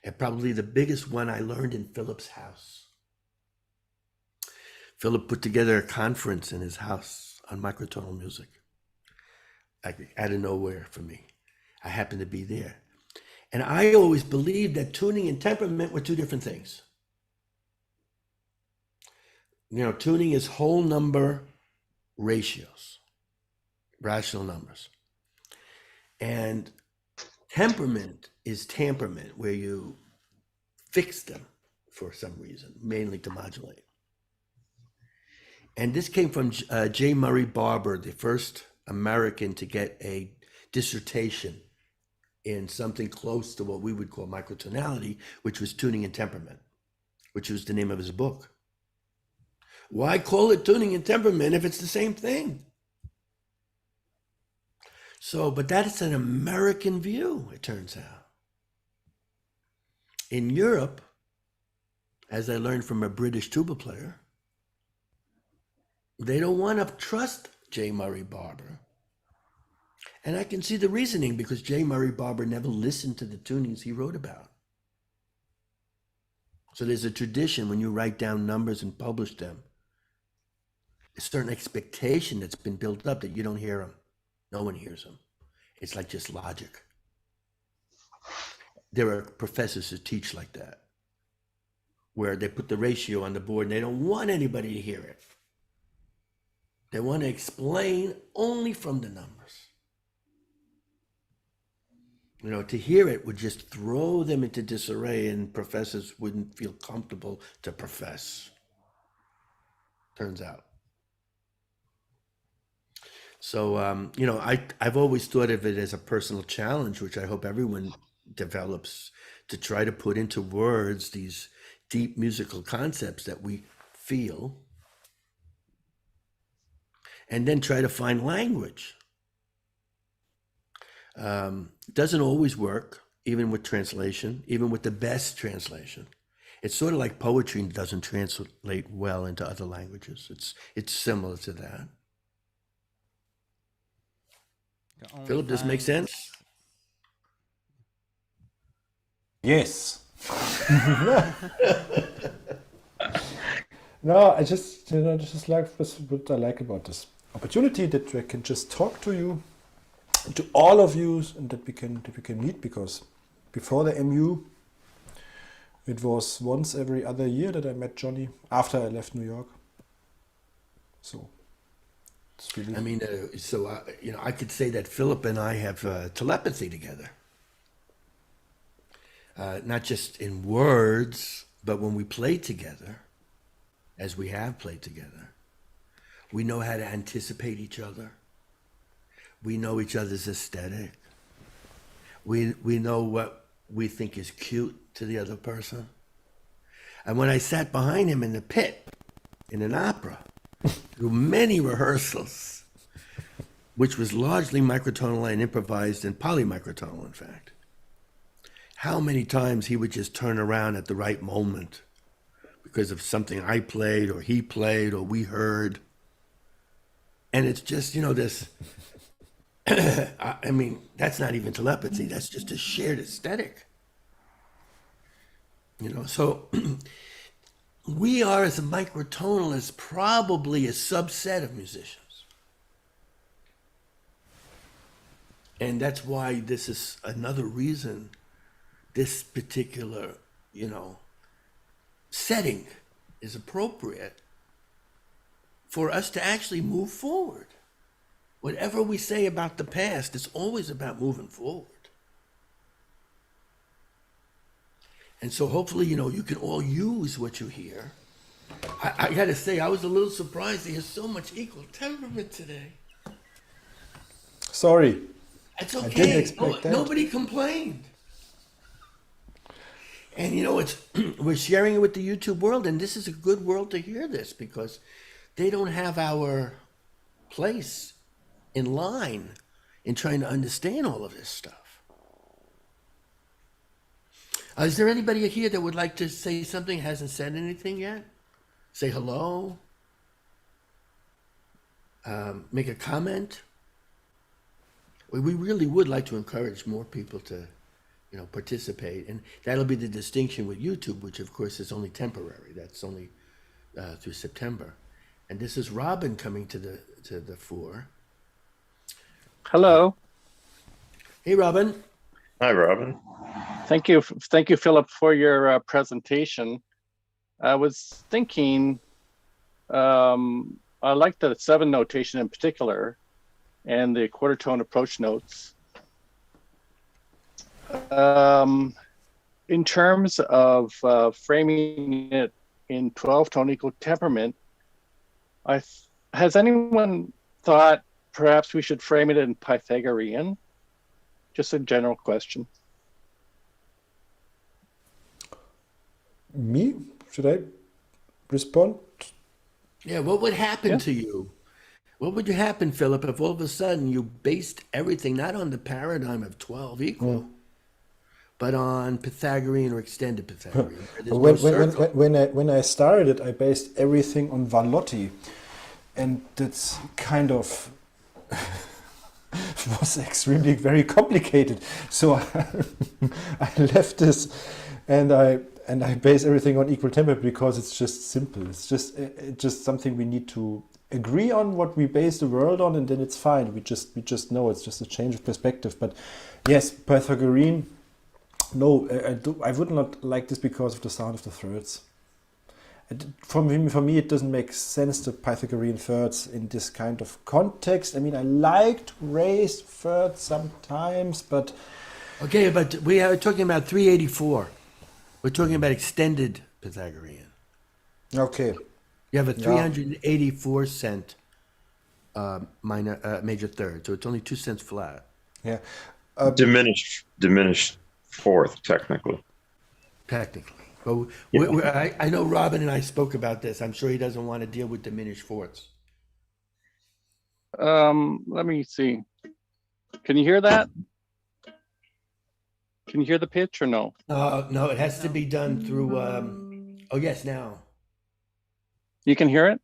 And probably the biggest one I learned in Philip's house. Philip put together a conference in his house on microtonal music, out of nowhere for me. I happened to be there. And I always believed that tuning and temperament were two different things. Tuning is whole number ratios, rational numbers. And temperament is temperament, where you fix them for some reason, mainly to modulate. And this came from J. Murray Barber, the first American to get a dissertation in something close to what we would call microtonality, which was tuning and temperament, which was the name of his book. Why call it tuning and temperament if it's the same thing? So, but that's an American view, it turns out. In Europe, as I learned from a British tuba player, they don't want to trust J. Murray Barber. And I can see the reasoning, because J. Murray Barber never listened to the tunings he wrote about. So there's a tradition when you write down numbers and publish them, a certain expectation that's been built up that you don't hear them. No one hears them. It's like just logic. There are professors who teach like that, where they put the ratio on the board and they don't want anybody to hear it. They want to explain only from the numbers. To hear it would just throw them into disarray, and professors wouldn't feel comfortable to profess, turns out. So, I've always thought of it as a personal challenge, which I hope everyone develops, to try to put into words these deep musical concepts that we feel, and then try to find language. Doesn't always work, even with translation, even with the best translation. It's sort of like poetry doesn't translate well into other languages. It's similar to that. Philip, does this make sense?
Yes. No, I just, just like what I like about this opportunity, that I can just talk to you, to all of you, and that we can meet, because before the MU, it was once every other year that I met Johnny after I left New York. So it's really.
I mean, I could say that Philip and I have telepathy together. Not just in words, but when we play together, as we have played together, we know how to anticipate each other. We know each other's aesthetic. We know what we think is cute to the other person. And when I sat behind him in the pit, in an opera through many rehearsals, which was largely microtonal and improvised and polymicrotonal, in fact. How many times he would just turn around at the right moment because of something I played or he played or we heard. And it's just, this, I mean, that's not even telepathy. That's just a shared aesthetic. So we are, as a microtonalist, probably a subset of musicians. And that's why this is another reason this particular, setting is appropriate for us to actually move forward. Whatever we say about the past, it's always about moving forward. And so hopefully, you can all use what you hear. I got to say, I was a little surprised to hear so much equal temperament today.
Sorry.
It's
I
okay.
didn't expect that.
Nobody complained. And we're sharing it with the YouTube world, and this is a good world to hear this because they don't have our place in line in trying to understand all of this stuff. Is there anybody here that would like to say something, hasn't said anything yet? Say hello? Make a comment? We really would like to encourage more people to, participate. And that'll be the distinction with YouTube, which of course is only temporary. That's only through September. And this is Robin coming to the fore.
Hello.
Hey, Robin.
Hi, Robin.
Thank you, Philip, for your presentation. I was thinking, I like the 7 notation in particular, and the quarter tone approach notes. In terms of framing it in 12 tone equal temperament, has anyone thought perhaps we should frame it in Pythagorean? Just a general question.
Me? Should I respond?
Yeah, what would happen to you? What would happen, Philip, if all of a sudden you based everything not on the paradigm of 12 equal, but on Pythagorean or extended Pythagorean?
When I started it, I based everything on Van Lotti, and that's kind of was extremely very complicated. So I left this, and I base everything on equal temperament because it's just simple. It's just something we need to agree on what we base the world on, and then it's fine. We just know it's just a change of perspective. But yes, Pythagorean. No, I would not like this because of the sound of the thirds. For me, it doesn't make sense to Pythagorean thirds in this kind of context. I mean, I liked raised thirds sometimes, but
okay, but we are talking about 384. We're talking about extended Pythagorean.
Okay.
You have a 384 cent major third, so it's only 2 cents flat.
Yeah.
Diminished fourth, technically.
Technically. But I know Robin and I spoke about this. I'm sure he doesn't want to deal with diminished fourths.
Let me see. Can you hear that? Can you hear the pitch or no?
No, it has to be done through. Oh, yes, now.
You can hear it?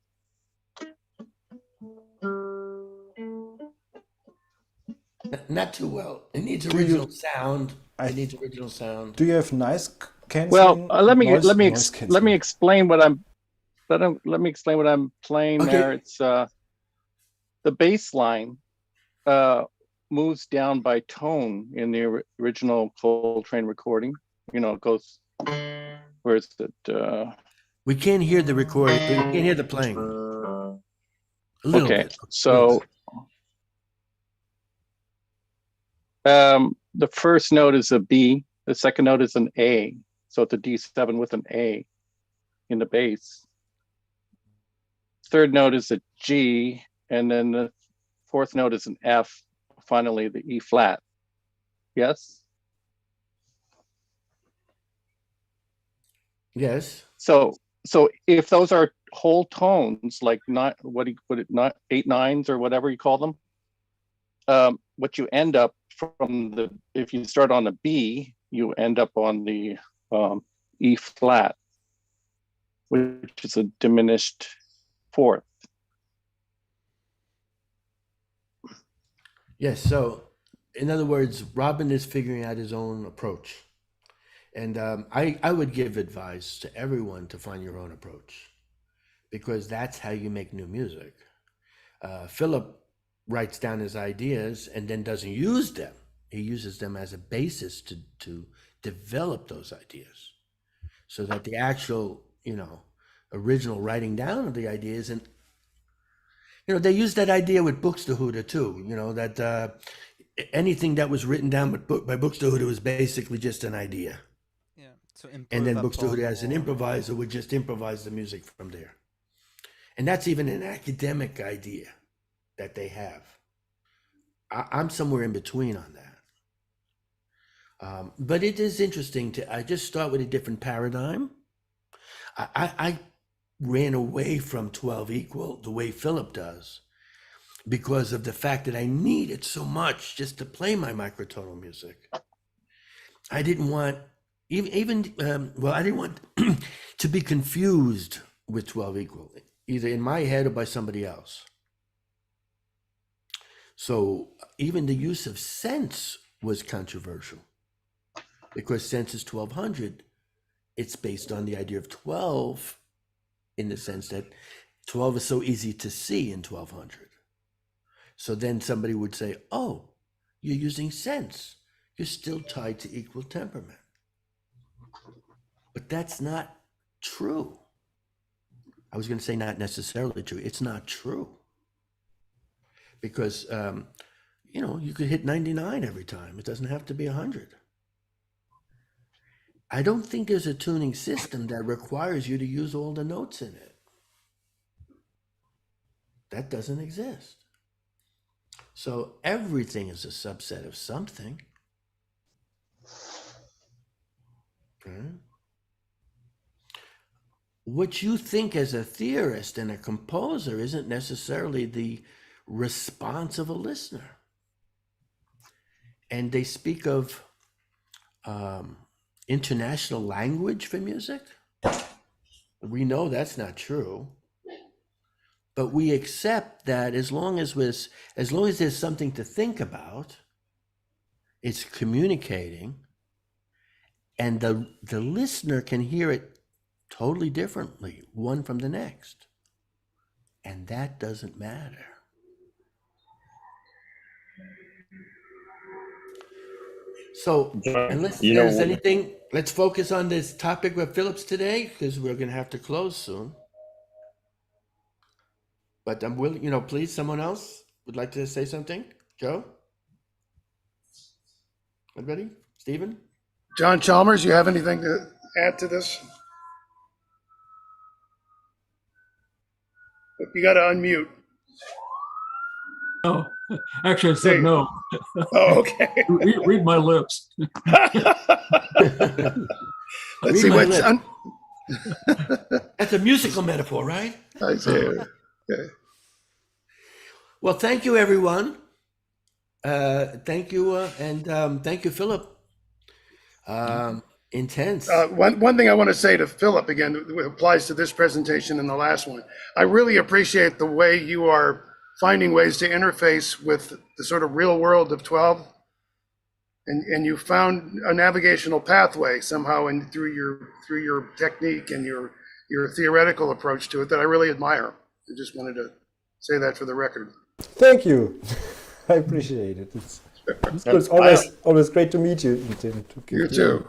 Not too well. It needs original sound. It needs original sound.
Do you have nice canceling?
Well, let me explain what I'm. Let me explain what I'm playing there. It's the bass line moves down by tone in the original Coltrane recording. It goes. Where is it?
We can't hear the recording. We can't hear the playing. A little bit.
So the first note is a B. The second note is an A. So it's a D7 with an A in the bass. Third note is a G, and then the fourth note is an F. Finally, the E flat. Yes?
Yes.
So if those are whole tones, like not what do you put it, not 8/9 or whatever you call them. What you end up if you start on a B, you end up on the E flat, which is a diminished fourth.
Yes. So, in other words, Robin is figuring out his own approach. And I would give advice to everyone to find your own approach, because that's how you make new music. Philip writes down his ideas and then doesn't use them. He uses them as a basis to develop those ideas, so that the actual, original writing down of the ideas, and they use that idea with Buxtehude too. That anything that was written down by Buxtehude was basically just an idea.
Yeah.
And then Buxtehude, as an improviser, would just improvise the music from there. And that's even an academic idea that they have. I'm somewhere in between on that. But it is interesting I just start with a different paradigm. I ran away from 12 equal the way Philip does, because of the fact that I need it so much just to play my microtonal music. I didn't want I didn't want to be confused with 12 equal, either in my head or by somebody else. So even the use of sense was controversial, because sense is 1200. It's based on the idea of 12, in the sense that 12 is so easy to see in 1200. So then somebody would say, oh, you're using sense. You're still tied to equal temperament. But that's not true. I was going to say not necessarily true. It's not true. Because, you could hit 99 every time. It doesn't have to be 100. I don't think there's a tuning system that requires you to use all the notes in it. That doesn't exist. So everything is a subset of something. Okay. What you think as a theorist and a composer isn't necessarily the response of a listener. And they speak of international language for music. We know that's not true. But we accept that as long as there's something to think about, it's communicating, and the listener can hear it totally differently, one from the next. And that doesn't matter. So, unless there's anything, let's focus on this topic with Phillips today, because we're going to have to close soon. But I'm willing, please, someone else would like to say something? Joe? Anybody? Stephen?
John Chalmers, you have anything to add to this? You got to unmute.
Oh, actually, I said no.
Oh, okay.
read my lips.
Let's see what's
That's a musical metaphor, right?
I see. Okay.
Well, thank you, everyone. Thank you, and thank you, Philip. Intense.
One thing I want to say to Philip, again, it applies to this presentation and the last one. I really appreciate the way you are finding ways to interface with the sort of real world of 12, and you found a navigational pathway somehow through your technique and your theoretical approach to it that I really admire. I just wanted to say that for the record.
Thank you. I appreciate it. It's always great to meet you.
You too.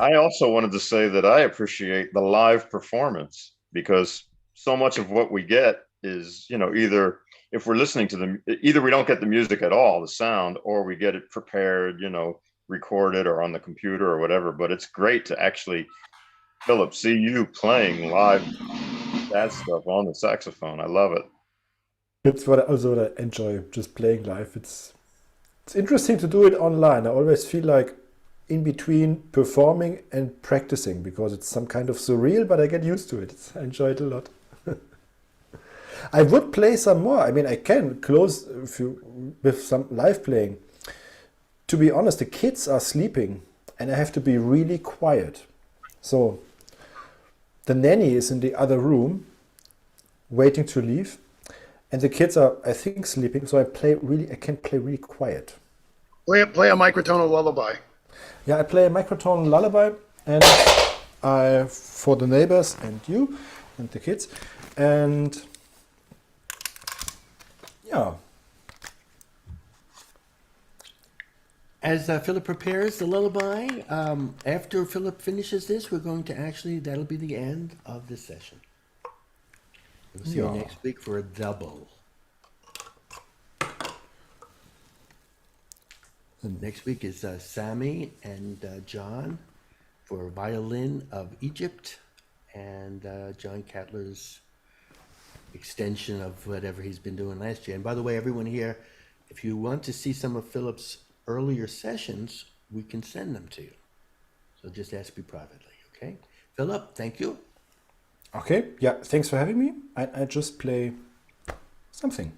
I also wanted to say that I appreciate the live performance, because so much of what we get is, either if we're listening to either we don't get the music at all, the sound, or we get it prepared, recorded or on the computer or whatever. But it's great to actually, Philip, see you playing live that stuff on the saxophone. I love it.
That's what I enjoy, just playing live. It's interesting to do it online. I always feel like in between performing and practicing, because it's some kind of surreal, but I get used to it. I enjoy it a lot. I would play some more. I mean, I can close with some live playing. To be honest, the kids are sleeping and I have to be really quiet. So the nanny is in the other room waiting to leave and the kids are, I think, sleeping. So I can play really quiet.
Play a microtonal lullaby.
Yeah, I play a microtonal lullaby and for the neighbors and you and the kids. And yeah.
As Philip prepares the lullaby, after Philip finishes this, we're going to that'll be the end of this session. We'll see you next week for a double. Next week is Sami and John for Violin of Egypt and John Cattler's extension of whatever he's been doing last year. And by the way, everyone here, if you want to see some of Philip's earlier sessions, we can send them to you. So just ask me privately, okay? Philip, thank you.
Okay, yeah, thanks for having me. I just play something.